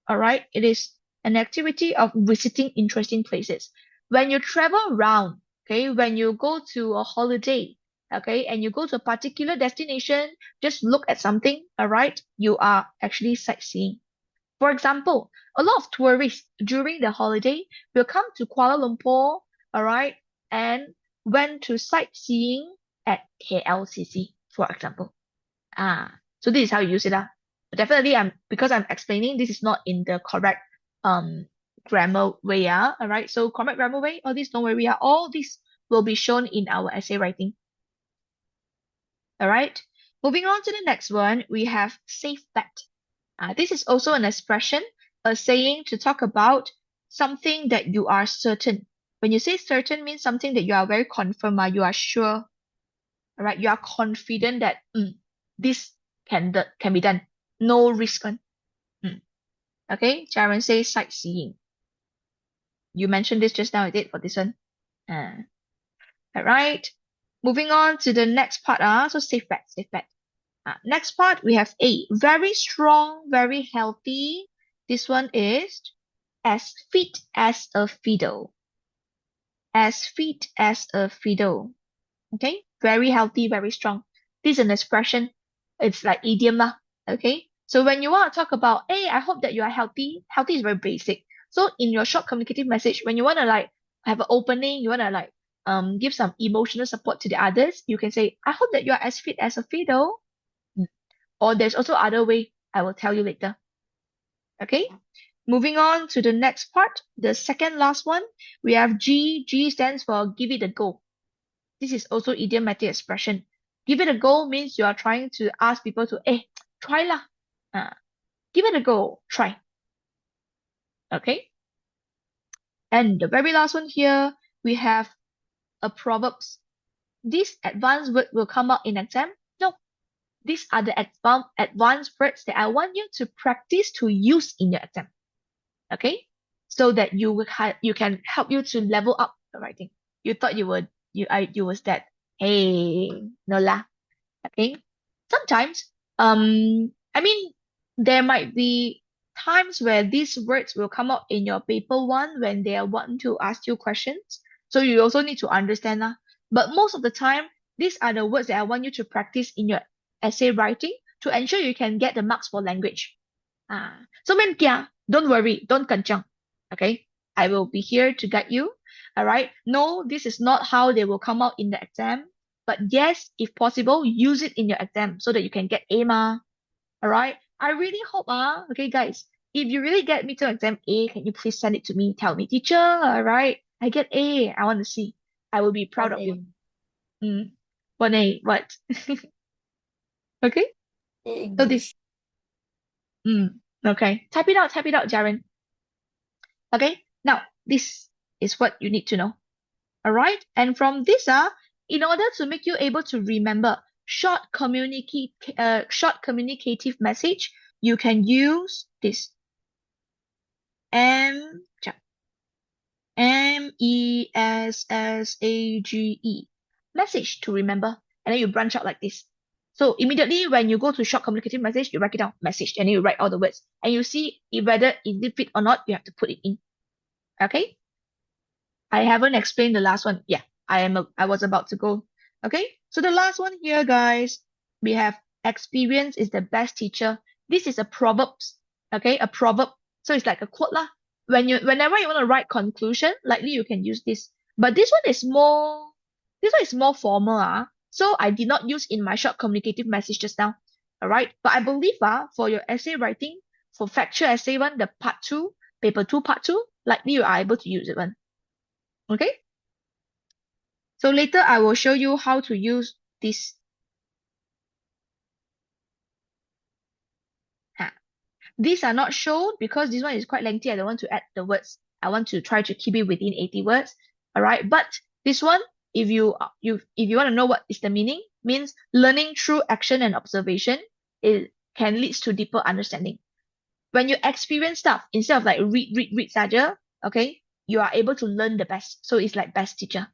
All right, it is an activity of visiting interesting places. When you travel around, Okay, when you go to a holiday, okay, and you go to a particular destination, just look at something, all right, you are actually sightseeing. For example, a lot of tourists during the holiday will come to Kuala Lumpur, all right, and went to sightseeing at KLCC, for example. So this is how you use it. But definitely, because I'm explaining, this is not in the correct um grammar way. All right. So correct grammar way, all this don't worry. All this will be shown in our essay writing. All right. Moving on to the next one, we have safe bet. This is also an expression, a saying to talk about something that you are certain. When you say certain means something that you are very confirmed, you are sure, all right? You are confident that this can be done. No risk one. Mm. Okay, Jaren says sightseeing. You mentioned this just now, I did for this one. Uh, all right. Moving on to the next part. So safe bet, safe bet. Next part, we have A, very strong, very healthy. This one is as fit as a fiddle. As fit as a fiddle. Okay, very healthy, very strong. This is an expression. It's like idiom lah. Okay, so when you want to talk about, hey, I hope that you are healthy. Healthy is very basic. So in your short communicative message, when you want to like have an opening, you want to like give some emotional support to the others, you can say, I hope that you are as fit as a fiddle. Or there's also other way. I will tell you later. Okay. Moving on to the next part, the second last one, we have G. G stands for give it a go. This is also idiomatic expression. Give it a go means you are trying to ask people to, try lah. Give it a go, try. Okay. And the very last one here, we have a proverbs. This advanced word will come out in exam. No, these are the advanced words that I want you to practice to use in your exam. Okay, so that you can help you to level up the writing. You thought you was that. Hey, no lah. Okay. Sometimes, I mean, there might be times where these words will come out in your paper one when they are want to ask you questions. So you also need to understand lah. But most of the time, these are the words that I want you to practice in your essay writing to ensure you can get the marks for language. So when don't worry, don't kanchang. Okay, I will be here to guide you. All right. No, this is not how they will come out in the exam. But yes, if possible, use it in your exam so that you can get A ma. All right. I really hope okay guys, if you really get midterm exam A, can you please send it to me? Tell me, teacher. All right, I get A. I want to see. I will be proud of you. Mm. 1A, what? Okay. So this. English. Okay. Type it out, Jaren. Okay. Now this is what you need to know. All right. And from this, in order to make you able to remember short communicative message, you can use this MESSAGE message to remember, and then you branch out like this. So immediately when you go to short communicative message, you write it down, message, and then you write all the words, and you see whether it fit or not. You have to put it in. Okay. I haven't explained the last one. Yeah, I was about to go. Okay, so the last one here, guys, we have experience is the best teacher. This is a proverb. Okay, a proverb. So it's like a quote lah. Whenever you want to write conclusion, likely you can use this. But this one is more formal. So I did not use in my short communicative message just now. All right, but I believe for your essay writing, for factual essay one, the part two, paper two, part two, likely you are able to use it one. Okay, so later I will show you how to use this. These are not shown because this one is quite lengthy. I don't want to add the words. I want to try to keep it within 80 words. All right, but this one, if you want to know what is the meaning, means learning through action and observation. It can lead to deeper understanding. When you experience stuff, instead of like read saja, okay, you are able to learn the best. So it's like best teacher.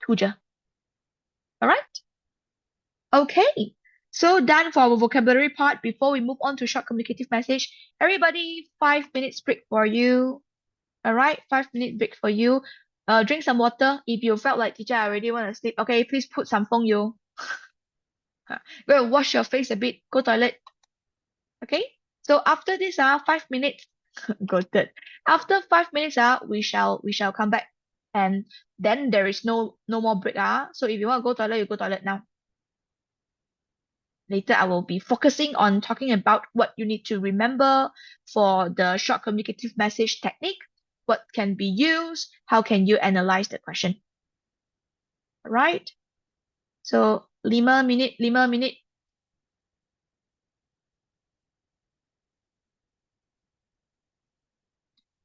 Tutor. All right. Okay. So done for our vocabulary part. Before we move on to short communicative message, everybody, 5 minutes break for you. All right, 5 minute break for you. Drink some water. If you felt like teacher, I already want to sleep. Okay, please put some feng you. Go and wash your face a bit. Go toilet. Okay. So after this, 5 minutes. Got it. After 5 minutes, we shall come back, and then there is no more break. So if you want to go toilet, you go toilet now. Later, I will be focusing on talking about what you need to remember for the short communicative message technique, what can be used, how can you analyze the question. All right. So 5 minute, 5 minute.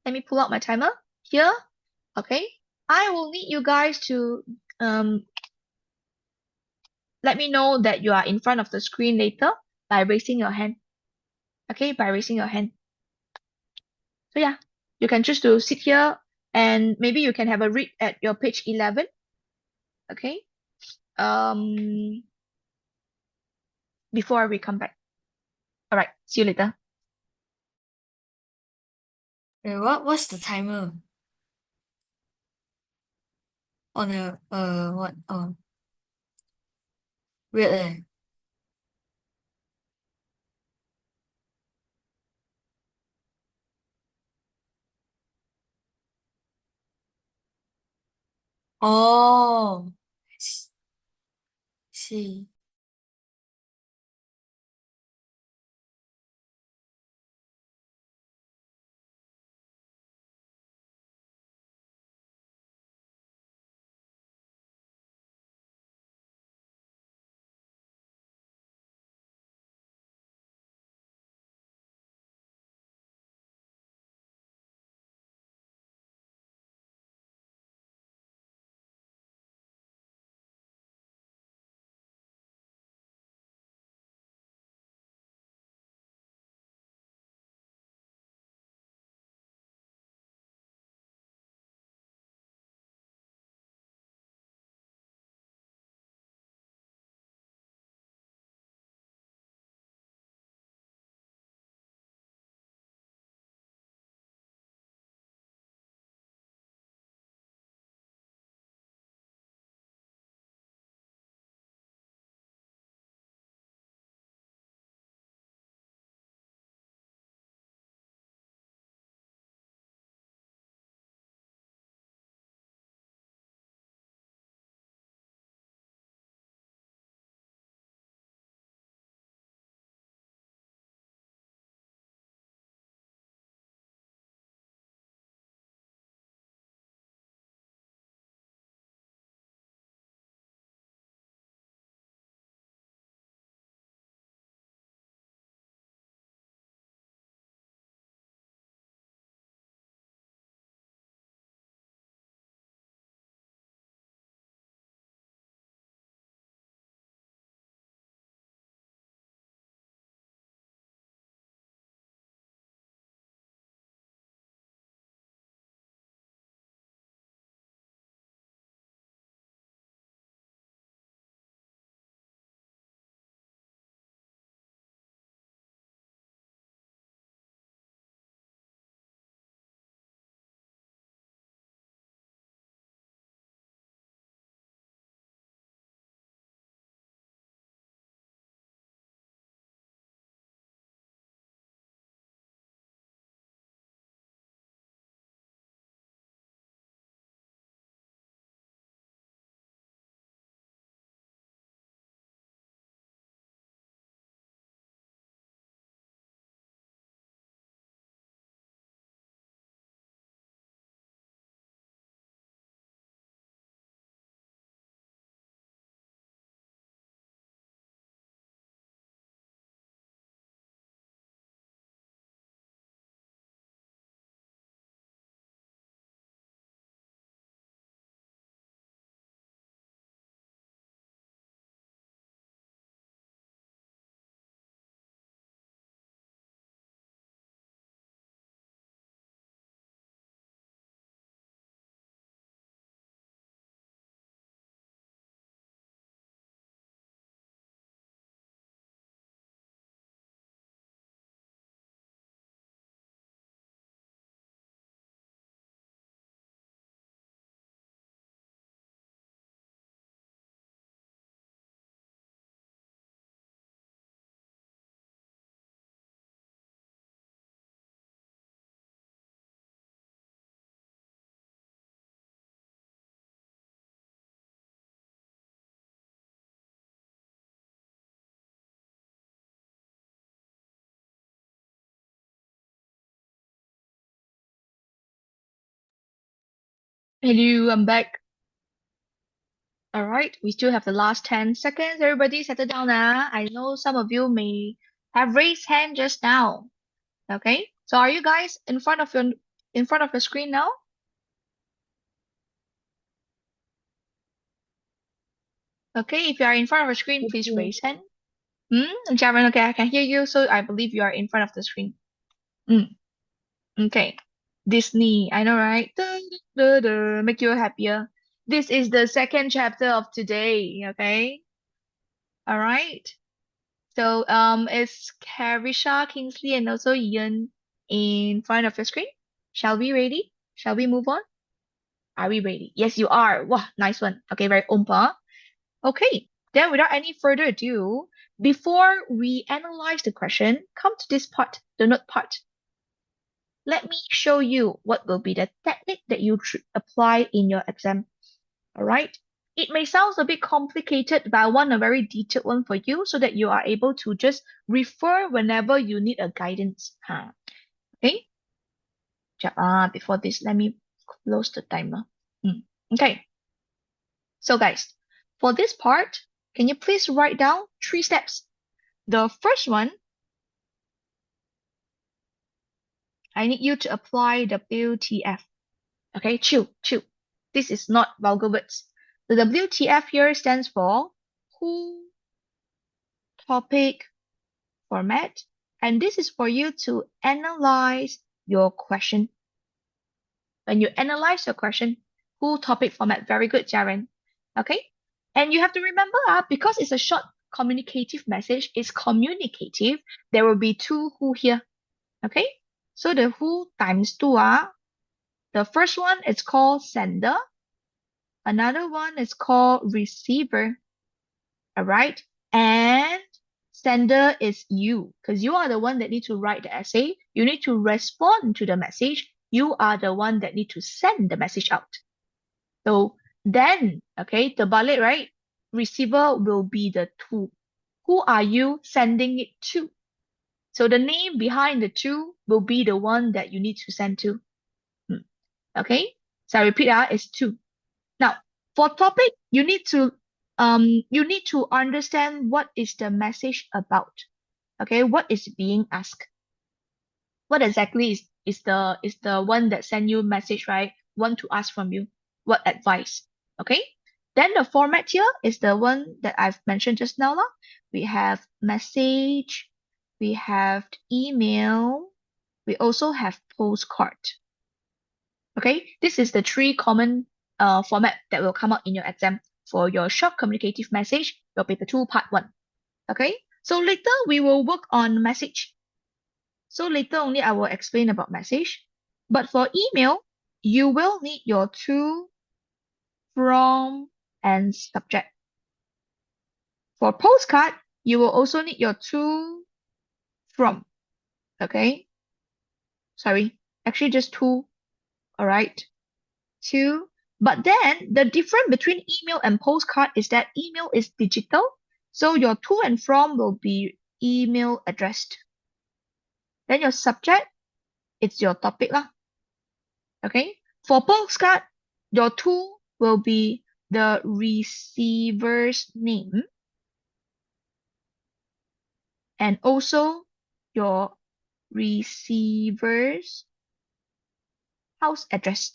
Let me pull out my timer here. Okay. I will need you guys to let me know that you are in front of the screen later by raising your hand. Okay, by raising your hand. So yeah, you can choose to sit here and maybe you can have a read at your page 11. Okay. Um, before we come back. All right. See you later. What's the timer on the what? Oh, weird eh. Oh, see. Hello, I'm back. All right, we still have the last 10 seconds. Everybody settle down now. I know some of you may have raised hand just now. Okay, so are you guys in front of your screen now? Okay, if you are in front of your screen, please Okay. raise hand. Jaren, okay, I can hear you, so I believe you are in front of the screen. Mm, okay. Disney, I know, right? Make you happier. This is the second chapter of today, okay? All right. So it's Carisha, Kingsley, and also Ian in front of your screen. Shall we ready? Shall we move on? Are we ready? Yes, you are. Wow, nice one. Okay, very ompa. Okay, then without any further ado, before we analyze the question, come to this part, the note part. Let me show you what will be the technique that you should apply in your exam. All right. It may sound a bit complicated, but I want a very detailed one for you so that you are able to just refer whenever you need a guidance. Okay. Before this, let me close the timer. Okay. So guys, for this part, can you please write down 3 steps? The first one, I need you to apply WTF. Okay, chill, chill. This is not vulgar words. The WTF here stands for who, topic, format, and this is for you to analyze your question. When you analyze your question, who, topic, format, very good, Jaren. Okay? And you have to remember, because it's a short communicative message, it's communicative, there will be 2 who here. Okay? So the who times 2 the first one is called sender, another one is called receiver. All right. And sender is you, because you are the one that need to write the essay. You need to respond to the message. You are the one that need to send the message out. So then, okay, terbalik, right? Receiver will be the to. Who are you sending it to? So the name behind the to will be the one that you need to send to. Okay. So I repeat, it's to. Now, for topic, you need to understand what is the message about. Okay, what is being asked? What exactly is the one that send you message, right? Want to ask from you what advice? Okay. Then the format here is the one that I've mentioned just now, lah. We have message, we have email, we also have postcard. Okay, this is the 3 common format that will come out in your exam for your short communicative message, your paper 2 part 1. Okay, so later we will work on message. So later only I will explain about message. But for email, you will need your to, from, and subject. For postcard, you will also need your to, from. Okay, sorry, actually just two. All right. Two. But then the difference between email and postcard is that email is digital. So your to and from will be email addressed. Then your subject, it's your topic lah. Okay. For postcard, your to will be the receiver's name and also your receiver's house address.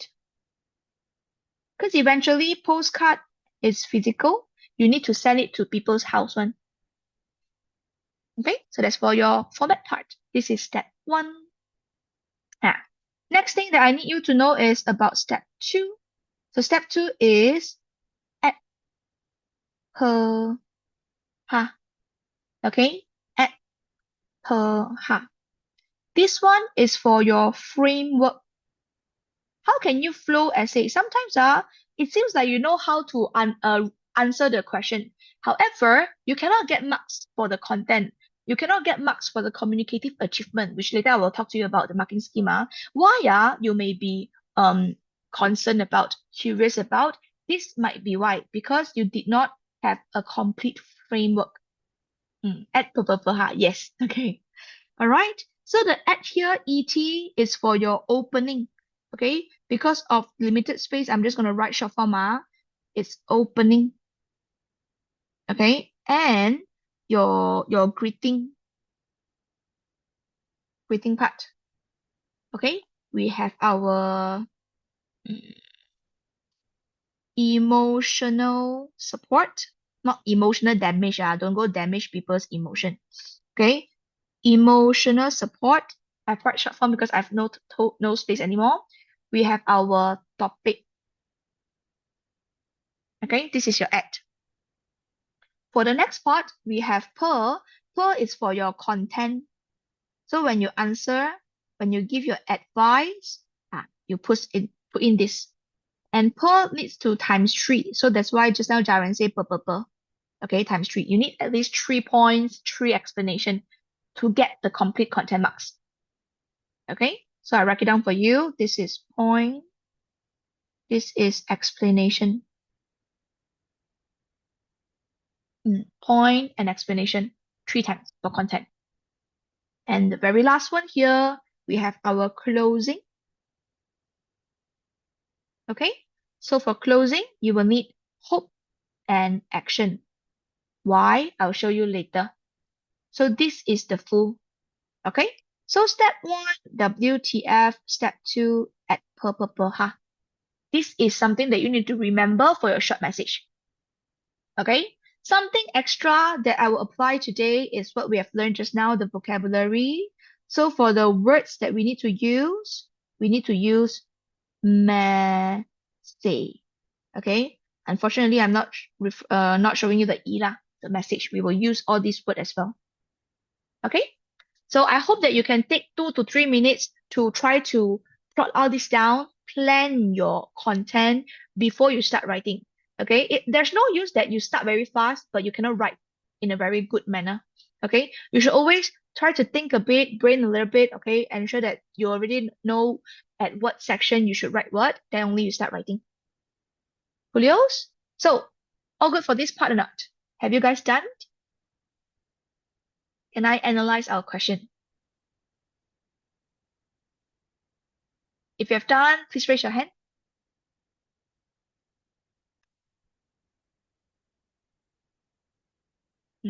Because eventually postcard is physical. You need to send it to people's house one. Okay, so that's for your format part. This is step 1. Next thing that I need you to know is about step 2. So step 2 is add per ha. Okay, add per ha. This one is for your framework. How can you flow essay? Sometimes it seems like you know how to answer the question. However, you cannot get marks for the content. You cannot get marks for the communicative achievement, which later I will talk to you about the marking schema. Why you may be concerned about, curious about. This might be why, because you did not have a complete framework. At ha, yes, okay. All right. So the at here, et is for your opening. Okay, because of limited space, I'm just gonna write short form. It's opening. Okay, and your greeting part. Okay, we have our emotional support, not emotional damage. Don't go damage people's emotion. Okay, emotional support. I've write short form because I've no space anymore. We have our topic. Okay, this is your act. For the next part, we have per. Per is for your content. So when you answer, when you give your advice, you put in this. And per needs to times 3. So that's why just now Jaren say per. Okay, times 3. You need at least 3 points, 3 explanation to get the complete content marks. Okay, so I write it down for you. This is point. This is explanation. Point and explanation 3 times for content. And the very last one here, we have our closing. Okay, so for closing, you will need hope and action. Why? I'll show you later. So this is the full. Okay, so step 1, WTF. Step 2, at per. This is something that you need to remember for your short message. Okay, something extra that I will apply today is what we have learned just now, the vocabulary. So for the words that we need to use message. Okay, unfortunately, I'm not showing you the e lah, the message. We will use all these words as well. Okay, so I hope that you can take 2 to 3 minutes to try to plot all this down, plan your content before you start writing. Okay, there's no use that you start very fast, but you cannot write in a very good manner. Okay, you should always try to think a bit, brain a little bit. Okay, ensure that you already know at what section you should write what, then only you start writing. Julios? So, all good for this part or not? Have you guys done? Can I analyze our question? If you have done, please raise your hand.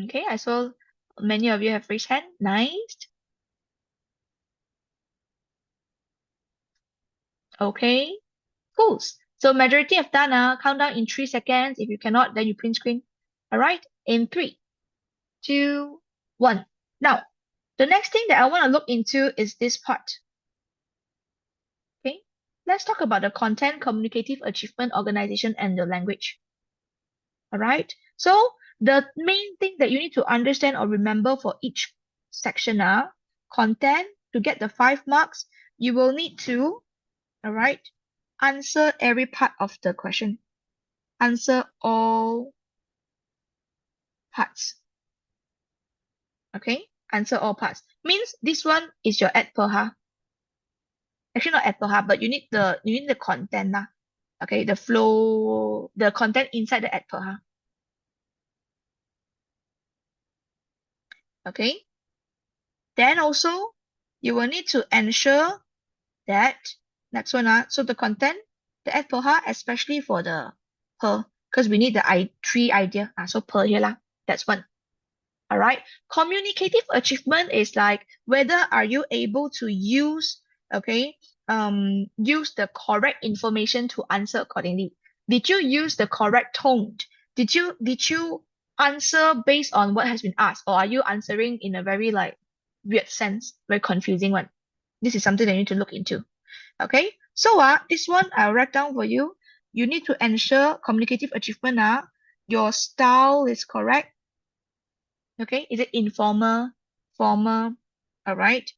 Okay, I saw many of you have raised hand. Nice. Okay, cool. So majority have done. Countdown in 3 seconds. If you cannot, then you print screen. All right, in 3, 2, 1. Now, the next thing that I want to look into is this part. Okay, let's talk about the content, communicative achievement, organization, and the language. All right. So the main thing that you need to understand or remember for each section content, to get the 5 marks, you will need to, all right, answer every part of the question. Answer all parts. Okay? Answer all parts. Means this one is your ad per Actually not ad per but you need the content Okay, the flow, the content inside the ad per Okay? Then also you will need to ensure that next one so the content, the ad per especially for the per, because we need the 3 idea so per here that's one. All right, communicative achievement is like whether are you able to use use the correct information to answer accordingly. Did you use the correct tone? Did you answer based on what has been asked, or are you answering in a very like weird sense, very confusing one? This is something that you need to look into. Okay, so this one I'll write down for you. You need to ensure communicative achievement your style is correct. Okay, is it informal, formal? All right.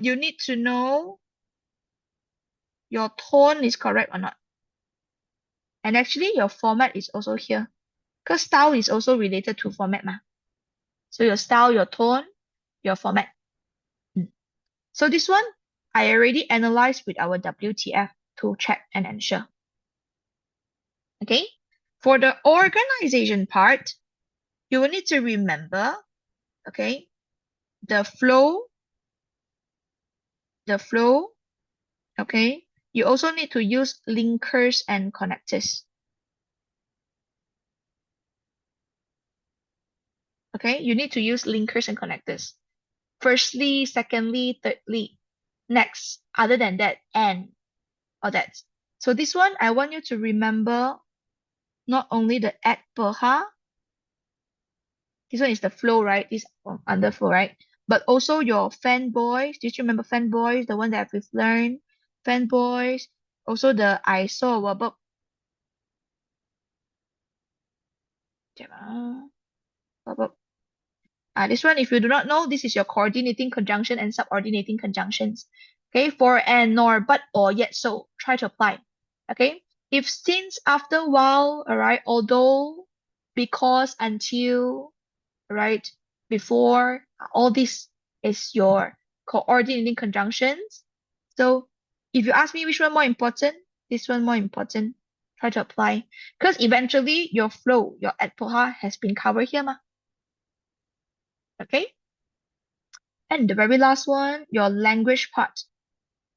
You need to know your tone is correct or not. And actually your format is also here. Because style is also related to format So your style, your tone, your format. So this one, I already analyzed with our WTF to check and ensure. Okay. For the organization part, you will need to remember, okay, the flow, okay, You also need to use linkers and connectors. Okay, you need to use linkers and connectors. Firstly, secondly, thirdly. Next, other than that, and or that. So this one, I want you to remember not only the at per ha, this one is the flow, right? This underflow, right? But also your fanboys. Did you remember fanboys? The one that we've learned. Fanboys. Also the I saw a verb. Verb. This one, if you do not know, this is your coordinating conjunction and subordinating conjunctions. Okay, for and, nor, but, or, yet, so. Try to apply. Okay, if since, after, while, alright, although, because, until, right, before, all this is your coordinating conjunctions. So if you ask me which one more important, this one more important. Try to apply. Because eventually your flow, your adpoha has been covered here, ma. Okay? And the very last one, your language part.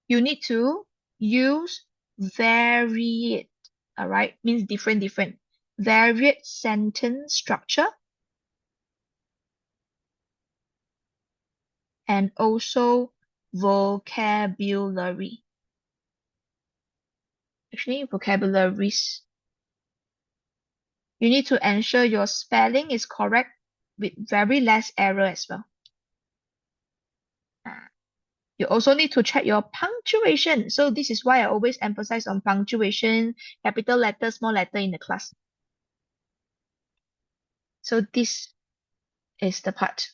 You need to use varied, all right? Means different, different. Varied sentence structure and also vocabulary. Actually, vocabularies. You need to ensure your spelling is correct with very less error as well. You also need to check your punctuation. So this is why I always emphasize on punctuation, capital letter, small letter in the class. So this is the part.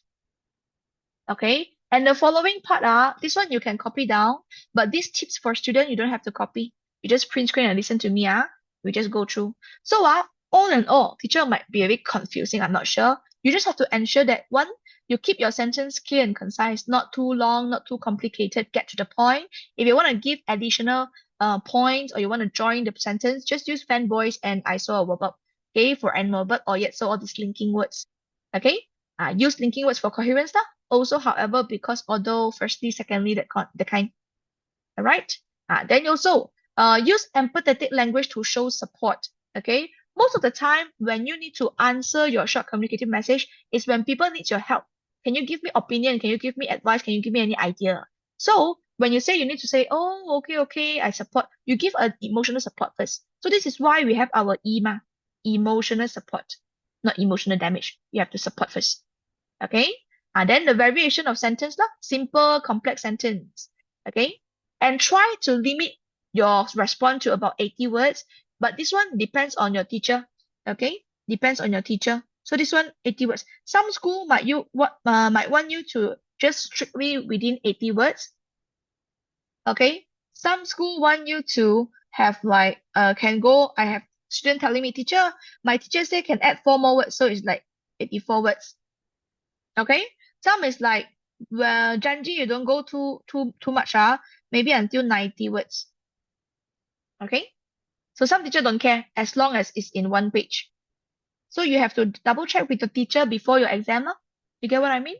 Okay. And the following part, this one you can copy down, but these tips for student, you don't have to copy. You just print screen and listen to me. We just go through. So all in all, teacher might be a bit confusing, I'm not sure. You just have to ensure that one, you keep your sentence clear and concise, not too long, not too complicated, get to the point. If you want to give additional points or you want to join the sentence, just use fanboys and I saw a verb. Okay, for and verb or yet so all these linking words. Okay, use linking words for coherence lah. Also, however, because although, firstly, secondly, the kind. All right. Then also use empathetic language to show support. Okay. Most of the time, when you need to answer your short communicative message, is when people need your help. Can you give me opinion? Can you give me advice? Can you give me any idea? So when you say you need to say, oh, okay, okay, I support, you give an emotional support first. So this is why we have our EMA, emotional support, not emotional damage. You have to support first. Okay. Then the variation of sentence lah, simple, complex sentence. Okay. And try to limit your response to about 80 words. But this one depends on your teacher. Okay. Depends on your teacher. So this one, 80 words. Some school might want you to just strictly within 80 words. Okay. Some school want you to have like, I have student telling me, teacher, my teacher say can add 4 more words. So it's like 84 words. Okay. Some is like, well, Janji, you don't go too much, maybe until 90 words. Okay. So some teacher don't care as long as it's in one page. So you have to double check with the teacher before your exam. You get what I mean?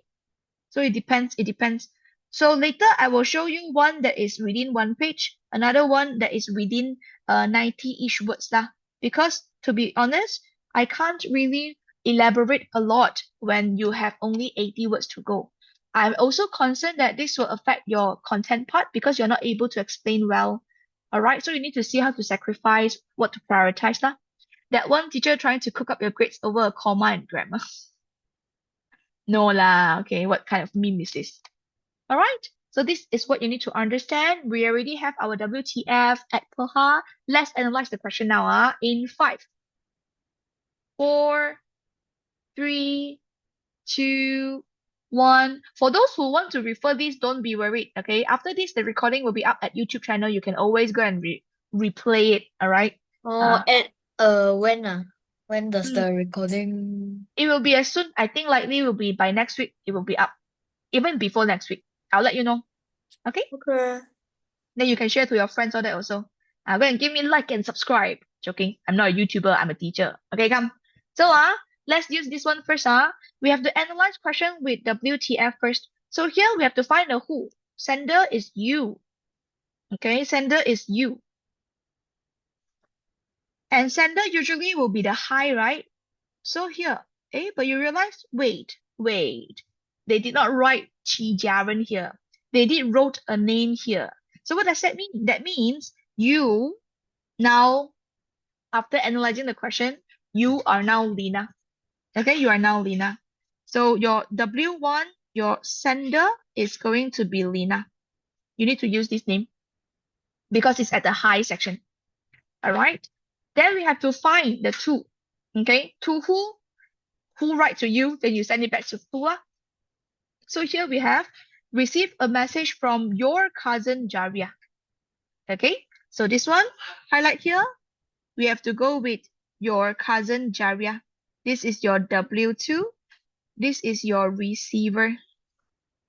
So it depends. It depends. So later I will show you one that is within one page, another one that is within 90-ish words lah. Because to be honest, I can't really elaborate a lot when you have only 80 words to go. I'm also concerned that this will affect your content part because you're not able to explain well. All right, so you need to see how to sacrifice, what to prioritize lah. That one teacher trying to cook up your grades over a comma and grammar. No lah, okay, what kind of meme is this? All right, so this is what you need to understand. We already have our WTF at Poha. Let's analyze the question now. In 5, 4, 3, 2, 1. For those who want to refer this, don't be worried. Okay, after this, the recording will be up at YouTube channel. You can always go and replay it. All right. Oh, at when when does Mm, the recording? it will be as soon. I think likely will be by next week. It will be up, even before next week. I'll let you know. Okay. Okay. Then you can share to your friends all that also. Go and give me like and subscribe. Joking. I'm not a YouTuber. I'm a teacher. Okay, come. So let's use this one first. We have to analyze question with WTF first. So here we have to find the who. Sender is you. Okay, sender is you. And sender usually will be the hi, right? So here, but you realize, wait. They did not write Chi Jiaren here. They did wrote a name here. So what does that mean? That means you now, after analyzing the question, you are now Lina. Okay, you are now Lina. So your W1, your sender is going to be Lina. You need to use this name because it's at the high section. All right. Then we have to find the to. Okay, to who write to you, then you send it back to who. So here we have received a message from your cousin Jaria. Okay, so this one, highlight here, we have to go with your cousin Jaria. This is your W2. This is your receiver.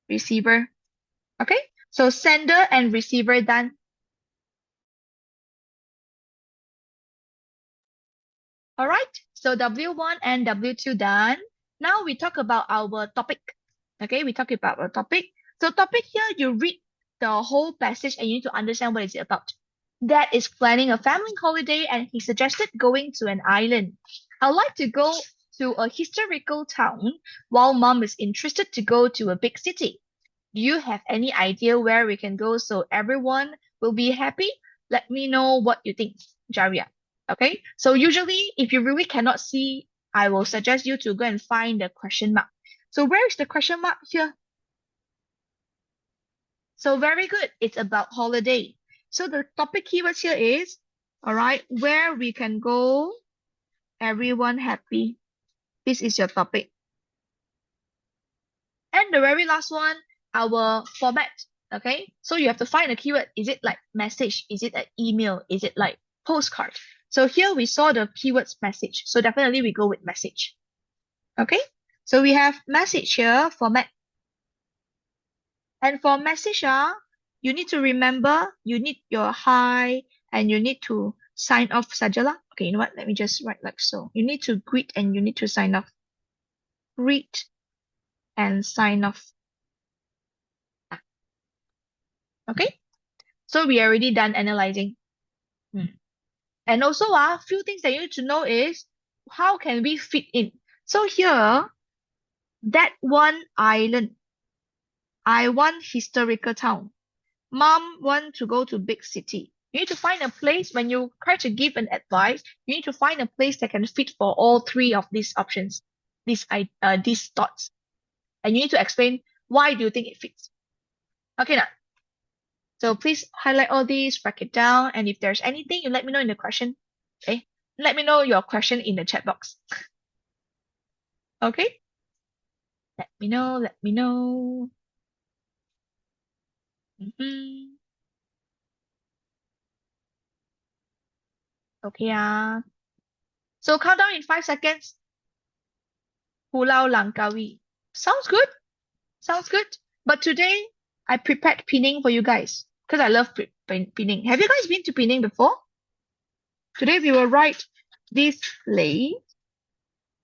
Receiver. Okay, so sender and receiver done. All right, so W1 and W2 done. Now we talk about our topic. Okay, we talk about our topic. So topic here, you read the whole passage and you need to understand what is it about. Dad is planning a family holiday and he suggested going to an island. I'd like to go to a historical town while mom is interested to go to a big city. Do you have any idea where we can go so everyone will be happy? Let me know what you think, Jaria. Okay, so usually if you really cannot see, I will suggest you to go and find the question mark. So where is the question mark here? So very good. It's about holiday. So the topic keywords here is, all right, where we can go, everyone happy. This is your topic. And the very last one, our format. Okay, so you have to find a keyword. Is it like message? Is it an email? Is it like postcard? So here we saw the keywords message. So definitely we go with message. Okay, so we have message here, format. And for message, you need to remember, you need your hi, and you need to sign off sajalah. Okay, you know what? Let me just write like so. You need to greet and you need to sign off. Greet and sign off. Okay, so we already done analyzing. And also, few things that you need to know is how can we fit in? So here, that one island, I want historical town. Mom want to go to big city. You need to find a place when you try to give an advice. You need to find a place that can fit for all three of these options, these thoughts, and you need to explain why do you think it fits. Okay, now. So please highlight all these, write it down, and if there's anything, you let me know in the question. Okay, let me know your question in the chat box. Okay, let me know. Let me know. Mhm. Okay, So countdown in 5 seconds. Pulau Langkawi. Sounds good. Sounds good. But today I prepared pinning for you guys because I love pinning. Have you guys been to pinning before? Today we will write this place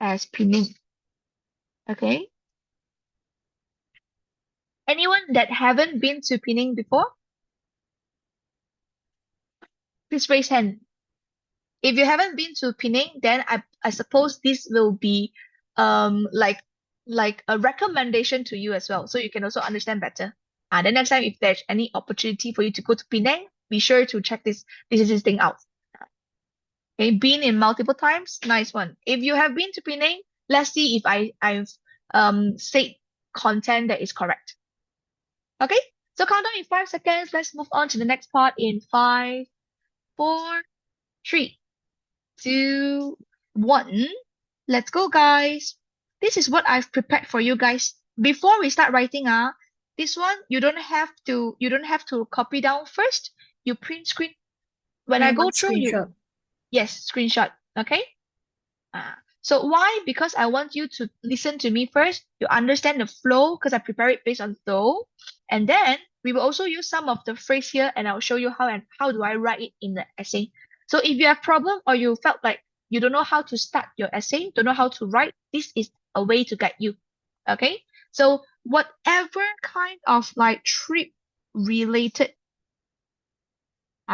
as pinning. Okay. Anyone that haven't been to pinning before, please raise hand. If you haven't been to pinning, then I suppose this will be like a recommendation to you as well, so you can also understand better. And the next time if there's any opportunity for you to go to Penang, be sure to check this thing out. Okay, been in multiple times, nice one. If you have been to Penang, let's see if I've said content that is correct. Okay, so countdown in 5 seconds. Let's move on to the next part in 5, 4, 3, 2, 1. Let's go, guys. This is what I've prepared for you guys. Before we start writing, this one you don't have to copy down first. You print screen. When I I go want through you, screenshot. yes, screenshot. Okay. So why? Because I want you to listen to me first. You understand the flow because I prepare it based on flow, and then we will also use some of the phrase here, and I'll show you how do I write it in the essay. So if you have problem or you felt like you don't know how to start your essay, don't know how to write, this is a way to guide you. Okay. So whatever kind of like trip related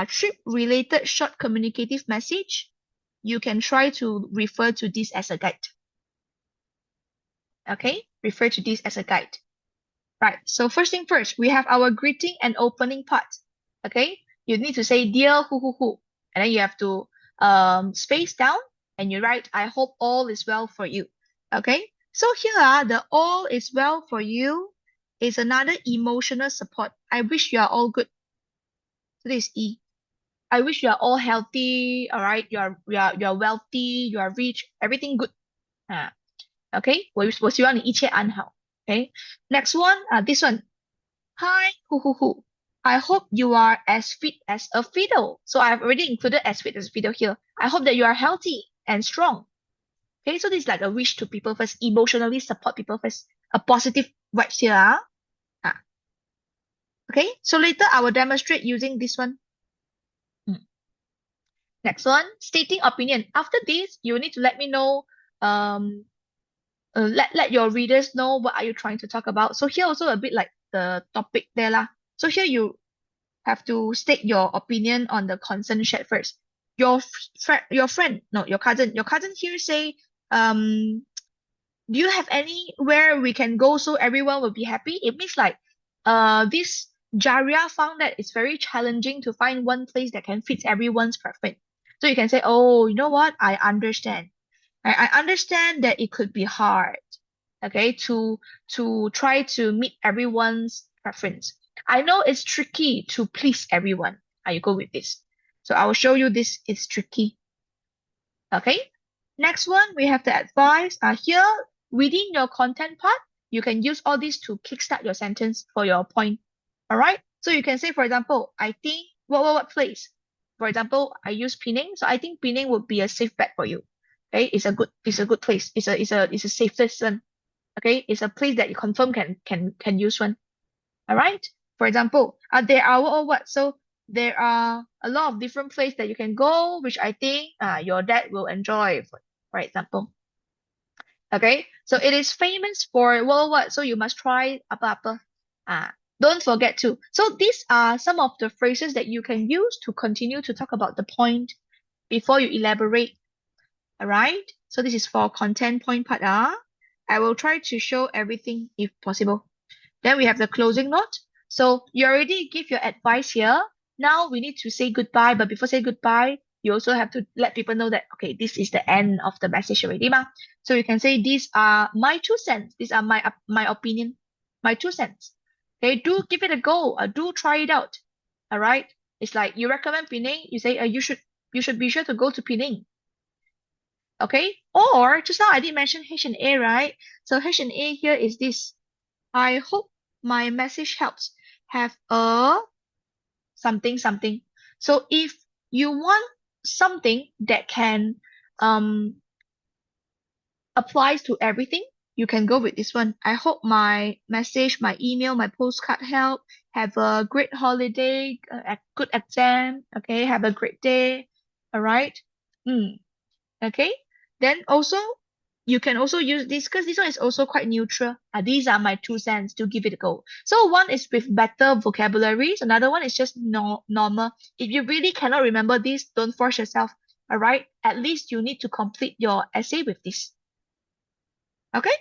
trip-related short communicative message, you can try to refer to this as a guide. Okay, refer to this as a guide. Right, so first thing first, we have our greeting and opening part. Okay, you need to say dear who, and then you have to space down and you write, I hope all is well for you. Okay, so here the all is well for you is another emotional support. I wish you are all good. So this is E. I wish you are all healthy, all right? You are wealthy, you are rich, everything good. Okay, 我希望你一切安好. Okay, next one, this one. Hi, who. I hope you are as fit as a fiddle. So I've already included as fit as a fiddle here. I hope that you are healthy and strong. Okay, so this is like a wish to people first, emotionally support people first. A positive vibes here. Ah. Okay, so later I will demonstrate using this one. Next one, stating opinion. After this, you need to let me know, let your readers know what are you trying to talk about. So here also a bit like the topic there lah. So here you have to state your opinion on the concern shared first. Your friend, no, your cousin here say, do you have anywhere we can go so everyone will be happy? It means like, this Jaria found that it's very challenging to find one place that can fit everyone's preference. So you can say, oh, you know what? I understand. I understand that it could be hard, okay, to try to meet everyone's preference. I know it's tricky to please everyone. You go with this. So I will show you this is tricky. Okay. Next one, we have the advice. Here, within your content part, you can use all this to kickstart your sentence for your point. All right. So you can say, for example, I think what place? For example, I use Penang, so I think Penang would be a safe bet for you. Okay, it's a good place. It's a safest one. Okay, it's a place that you confirm can use one. All right. For example, there are what? So there are a lot of different places that you can go, which I think your dad will enjoy, for example. Okay, so it is famous for what? So you must try apa-apa. Don't forget to. So these are some of the phrases that you can use to continue to talk about the point before you elaborate. All right. So this is for content point part. I will try to show everything if possible. Then we have the closing note. So you already give your advice here. Now we need to say goodbye. But before say goodbye, you also have to let people know that, okay, this is the end of the message already, ma. So you can say, these are my 2 cents. These are my opinion, my 2 cents. Okay, do give it a go. Do try it out. All right. It's like you recommend Penang. You say, you should be sure to go to Penang. Okay. Or just now I did mention H&A, right? So H&A here is this. I hope my message helps. Have a something. So if you want something that can applies to everything, you can go with this one. I hope my message, my email, my postcard help. Have a great holiday, a good exam. Okay, have a great day. All right. Okay. Then also, you can also use this because this one is also quite neutral. These are my 2 cents to give it a go. So one is with better vocabularies. Another one is just normal. If you really cannot remember this, don't force yourself. All right. At least you need to complete your essay with this. Okay.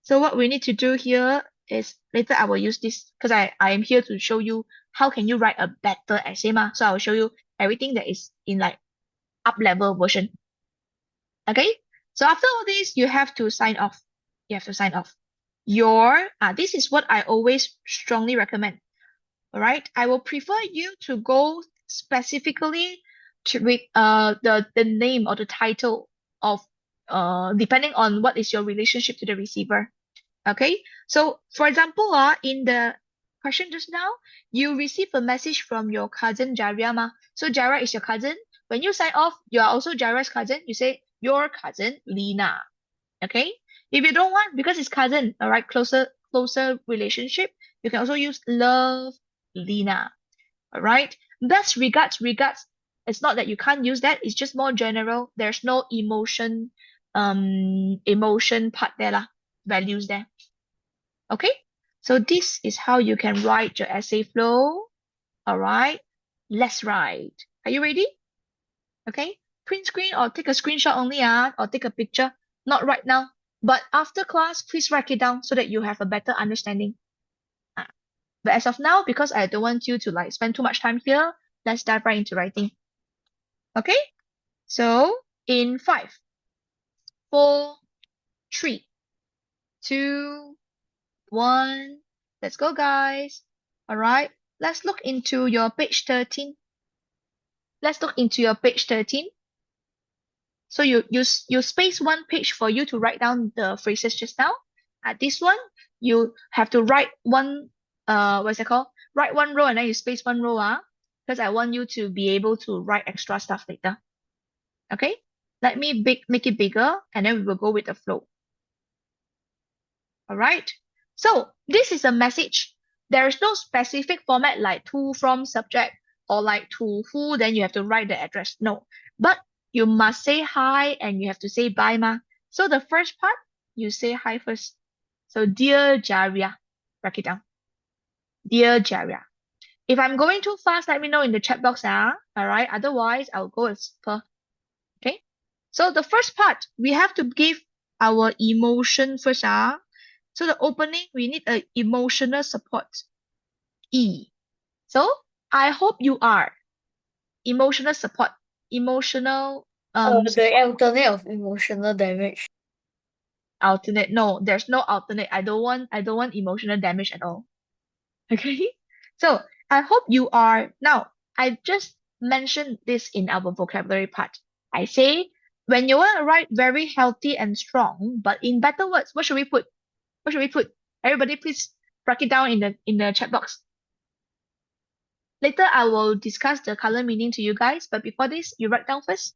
So what we need to do here is later I will use this because I am here to show you how can you write a better essay. So I will show you everything that is in like up level version. Okay. So after all this, you have to sign off. You have to sign off. This is what I always strongly recommend. All right. I will prefer you to go specifically to with the name or the title of depending on what is your relationship to the receiver. Okay. So for example, in the question just now, you receive a message from your cousin Jaria ma. So Jaria is your cousin. When you sign off, you are also Jaria's cousin. You say your cousin Lina. Okay. If you don't want, because it's cousin, all right, closer relationship, you can also use love Lina. All right. Best regards. It's not that you can't use that. It's just more general. There's no emotion part there lah, values there. Okay. So this is how you can write your essay flow. All right. Let's write. Are you ready? Okay. Print screen or take a screenshot only, or take a picture. Not right now. But after class, please write it down so that you have a better understanding. Ah, But as of now, because I don't want you to like spend too much time here, let's dive right into writing. Okay? So in 5, 4, 3, 2, 1. Let's go, guys. All right. Let's look into your page 13. Let's look into your page 13. So you space one page for you to write down the phrases just now. At this one, you have to write one what's it called? Write one row and then you space one row, because I want you to be able to write extra stuff later. Okay? Let me make it bigger and then we will go with the flow. All right. So this is a message. There is no specific format like to, from, subject, or like to who, then you have to write the address. No. But you must say hi and you have to say bye, ma. So the first part, you say hi first. So dear Jaria, write it down. Dear Jaria. If I'm going too fast, let me know in the chat box, All right. Otherwise, I'll go as per. Okay. So the first part, we have to give our emotion first, So the opening, we need a emotional support. E. So I hope you are emotional support. Emotional The support. alternate of emotional damage. Alternate. No, there's no alternate. I don't want emotional damage at all. Okay? So I hope you are now I just mentioned this in our vocabulary part. I say when you want to write very healthy and strong, but in better words, what should we put? What should we put? Everybody please write it down in the chat box. Later, I will discuss the color meaning to you guys, but before this, you write down first.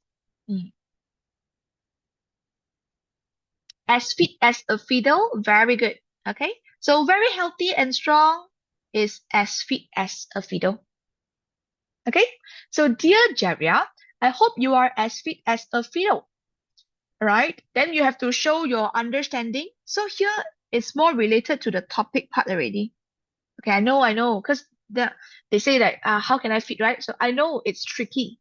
As fit as a fiddle, very good. Okay, so very healthy and strong is as fit as a fiddle. Okay, so dear Jaria, I hope you are as fit as a fiddle. Right? Then you have to show your understanding. So here it's more related to the topic part already. Okay, I know, because they say that how can I fit, right? So I know it's tricky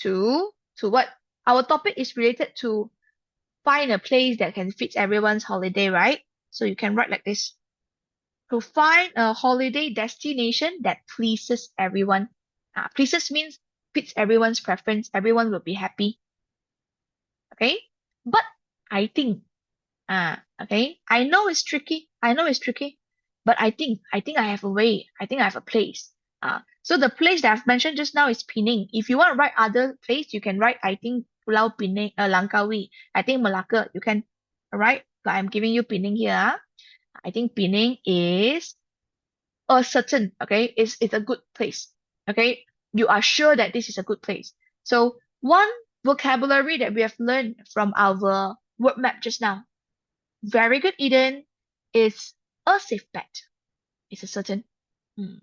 to what? Our topic is related to find a place that can fit everyone's holiday, right? So you can write like this. To find a holiday destination that pleases everyone. Pleases means fits everyone's preference. Everyone will be happy. Okay? But I think, okay, I know it's tricky. I know it's tricky. But I think I have a way. I think I have a place. So the place that I've mentioned just now is Penang. If you want to write other place, you can write, I think, Pulau Penang, Langkawi. I think Malacca, you can, alright? But I'm giving you Penang here. I think Penang is a certain, okay, it's a good place. Okay? You are sure that this is a good place. So one vocabulary that we have learned from our word map just now. Very good, Eden, is a safe bet. It's a certain. Hmm.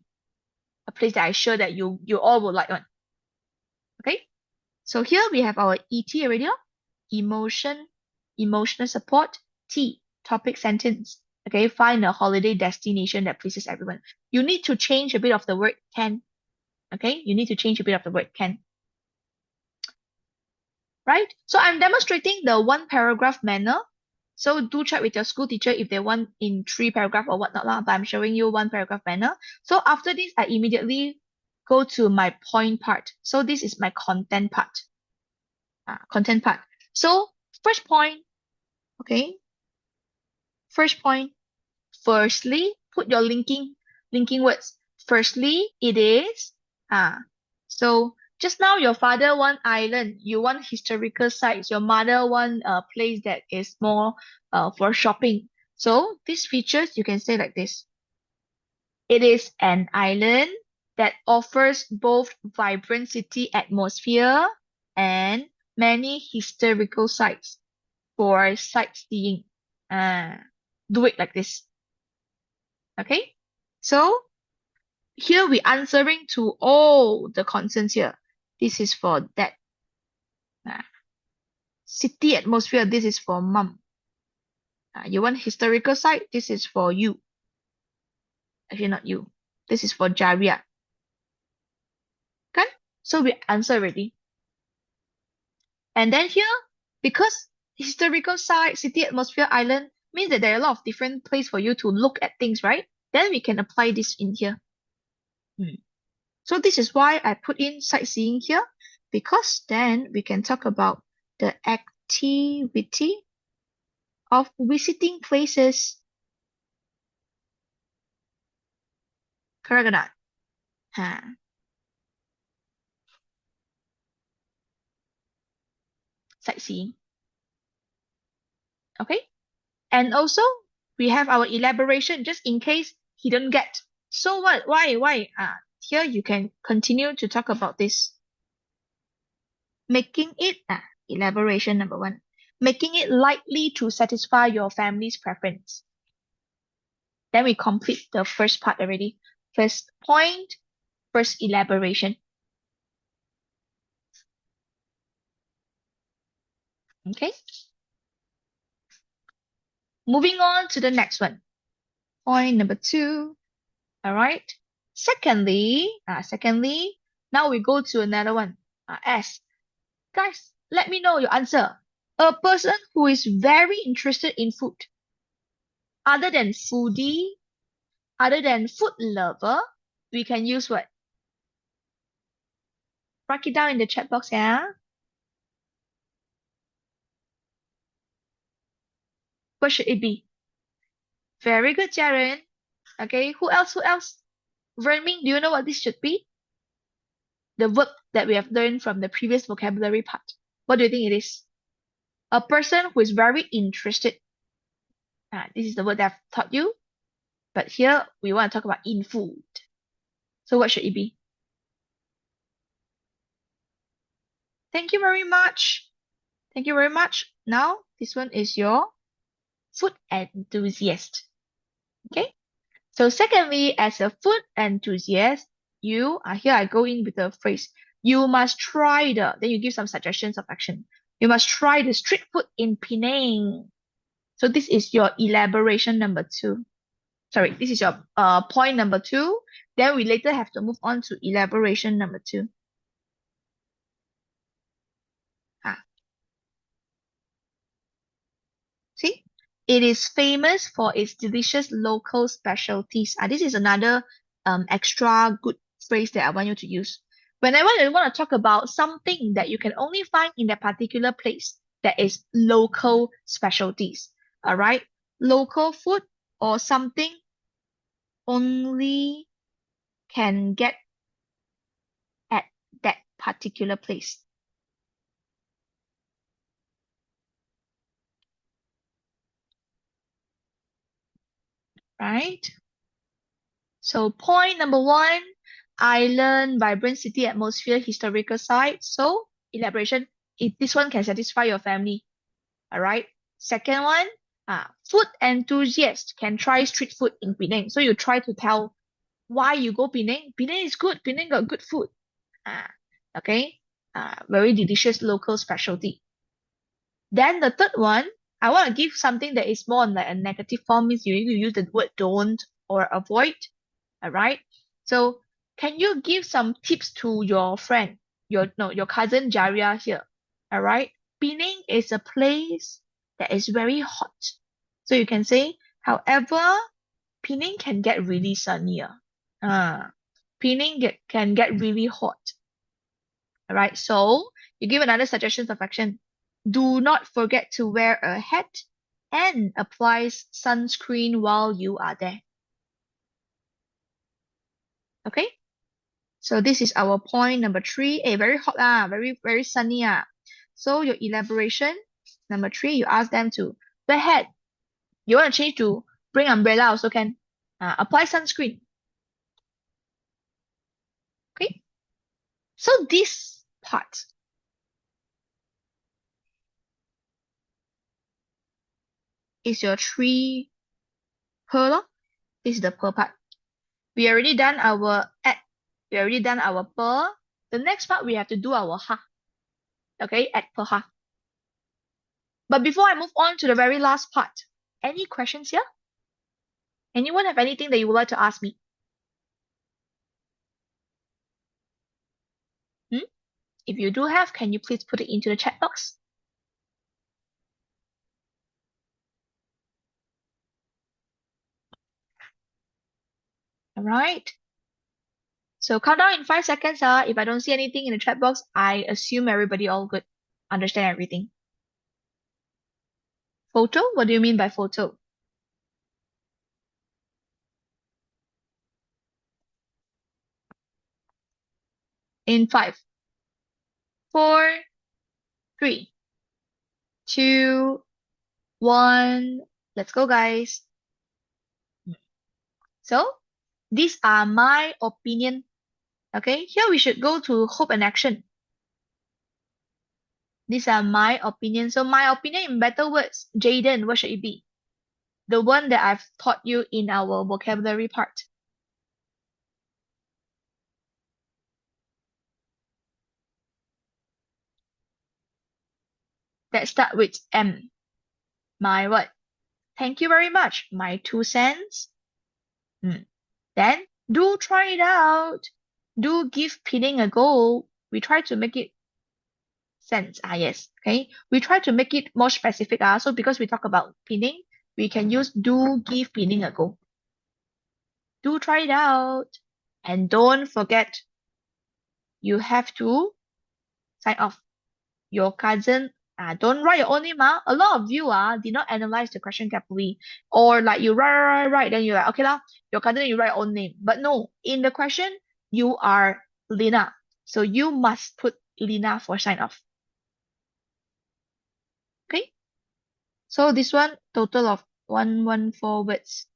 A place that I'm sure that you all will like one. Okay, so here we have our ET already. Emotion, emotional support. T, topic sentence. Okay, find a holiday destination that pleases everyone. You need to change a bit of the word can. Okay, you need to change a bit of the word can. Right? So I'm demonstrating the one paragraph manner. So do check with your school teacher if they want in 3 paragraph or whatnot lah. But I'm showing you 1 paragraph manner. So after this, I immediately go to my point part. So this is my content part. Content part. So first point, okay. First point. Firstly, put your linking words. Firstly, it is. So just now your father want island, you want historical sites, your mother want a place that is more for shopping. So these features you can say like this. It is an island that offers both vibrant city atmosphere and many historical sites for sightseeing. Do it like this. Okay? So here we answering to all the concerns here. This is for that. City atmosphere, this is for mom. You want historical site, this is for you. Actually, not you. This is for Jaria. So we answer already. And then here, because historical site, city, atmosphere, island means that there are a lot of different places for you to look at things, right? Then we can apply this in here. So this is why I put in sightseeing here, because then we can talk about the activity of visiting places. Correct or not? Huh. Sightseeing. Okay? And also, we have our elaboration just in case he don't get. So what? Why? Here you can continue to talk about this. Making it, elaboration number one. Making it likely to satisfy your family's preference. Then we complete the first part already. First point, first elaboration. Okay? Moving on to the next one. Point number two. All right. Secondly, now we go to another one. S. Guys, let me know your answer. A person who is very interested in food, other than foodie, other than food lover, we can use what? Write it down in the chat box, yeah? What should it be? Very good, Jaren. Okay, who else? Who else? Verming, do you know what this should be? The verb that we have learned from the previous vocabulary part. What do you think it is? A person who is very interested. This is the word that I've taught you. But here we want to talk about in food. So what should it be? Thank you very much. Thank you very much. Now, this one is your food enthusiast. Okay? So secondly, as a food enthusiast, here I go in with the phrase, you must try then you give some suggestions of action. You must try the street food in Penang. So this is your elaboration number two. Sorry, this is your point number two. Then we later have to move on to elaboration number two. Ah, see? It is famous for its delicious local specialties. This is another extra good phrase that I want you to use. Whenever you want to talk about something that you can only find in that particular place, that is local specialties. All right? Local food or something only can get at that particular place. Right? So point number one, island, vibrant city atmosphere, historical site. So elaboration, if this one can satisfy your family. All right. Second one, food enthusiast can try street food in Penang. So you try to tell why you go Penang. Penang is good. Penang got good food. Ah, okay. Very delicious local specialty. Then the third one, I want to give something that is more on like a negative form, means you need to use the word don't or avoid. All right. So can you give some tips to your friend, your cousin Jaria here? All right. Penang is a place that is very hot. So you can say, however, Penang can get really sunnier. Penang can get really hot. All right. So you give another suggestions of action. Do not forget to wear a hat and apply sunscreen while you are there. Okay? So this is our point number three. Very hot very, very sunny So your elaboration, number three, you ask them to wear hat. You want to change to bring umbrella also can. Apply sunscreen. Okay? So this part is your three per lor. This is the per part. We already done our at. We already done our per. The next part we have to do our ha. Okay, at per ha. But before I move on to the very last part, any questions here? Anyone have anything that you would like to ask me? Hmm? If you do have, can you please put it into the chat box? All right. So count down in 5 seconds. If I don't see anything in the chat box, I assume everybody all good, understand everything. Photo? What do you mean by photo? In 5, 4, 3, 2, 1. Let's go, guys. So these are my opinion. Okay, here we should go to hope and action. These are my opinion. So my opinion in better words, Jaden, what should it be? The one that I've taught you in our vocabulary part. That start with M. My what? Thank you very much. My 2 cents. Then do try it out. Do give pinning a go. We try to make it sense. Yes. Okay. We try to make it more specific. So because we talk about pinning, we can use do give pinning a go. Do try it out. And don't forget, you have to sign off. Your cousin, don't write your own name. A lot of you did not analyze the question carefully. Or like you write, then you're like, okay lah, your cousin, you write your own name. But no, in the question, you are Lina. So you must put Lina for sign off. Okay? So this one, total of 114 words.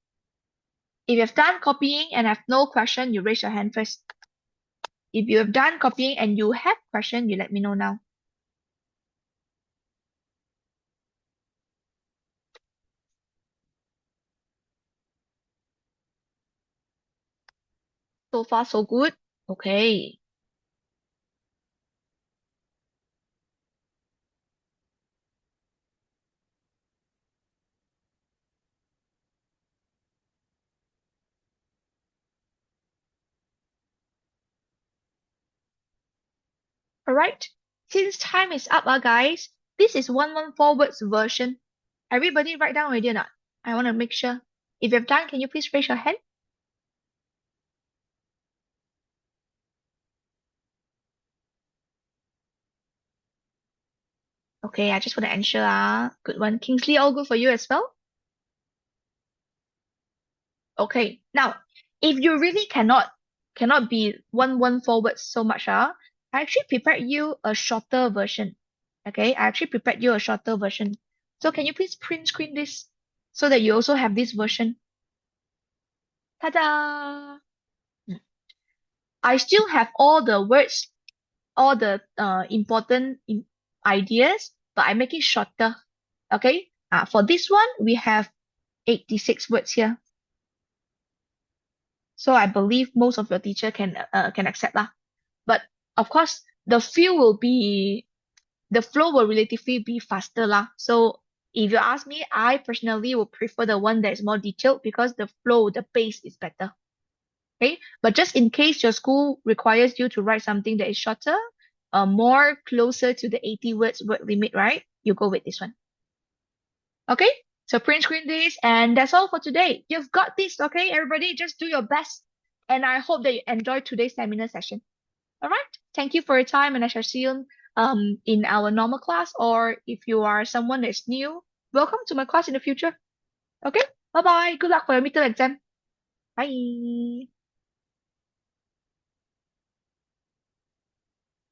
If you have done copying and have no question, you raise your hand first. If you have done copying and you have question, you let me know now. So far, so good. Okay. All right. Since time is up, guys, this is 114 words version. Everybody write down already or not? I want to make sure. If you have done, can you please raise your hand? Okay, I just want to ensure. Good one. Kingsley, all good for you as well? Okay. Now, if you really cannot be 114 words so much, I actually prepared you a shorter version. Okay, I actually prepared you a shorter version. So can you please print screen this so that you also have this version? Ta-da! I still have all the words, all the important ideas, but I make it shorter. Okay. For this one, we have 86 words here. So I believe most of your teacher can accept lah. But of course, the flow will relatively be faster lah. So if you ask me, I personally would prefer the one that is more detailed because the flow, the pace is better. Okay, but just in case your school requires you to write something that is shorter, more closer to the 80 words word limit, right? You go with this one. Okay, so print screen this, and that's all for today. You've got this, okay? Everybody, just do your best. And I hope that you enjoyed today's seminar session. All right, thank you for your time, and I shall see you in our normal class, or if you are someone that's new, welcome to my class in the future. Okay, bye bye. Good luck for your midterm exam. Bye.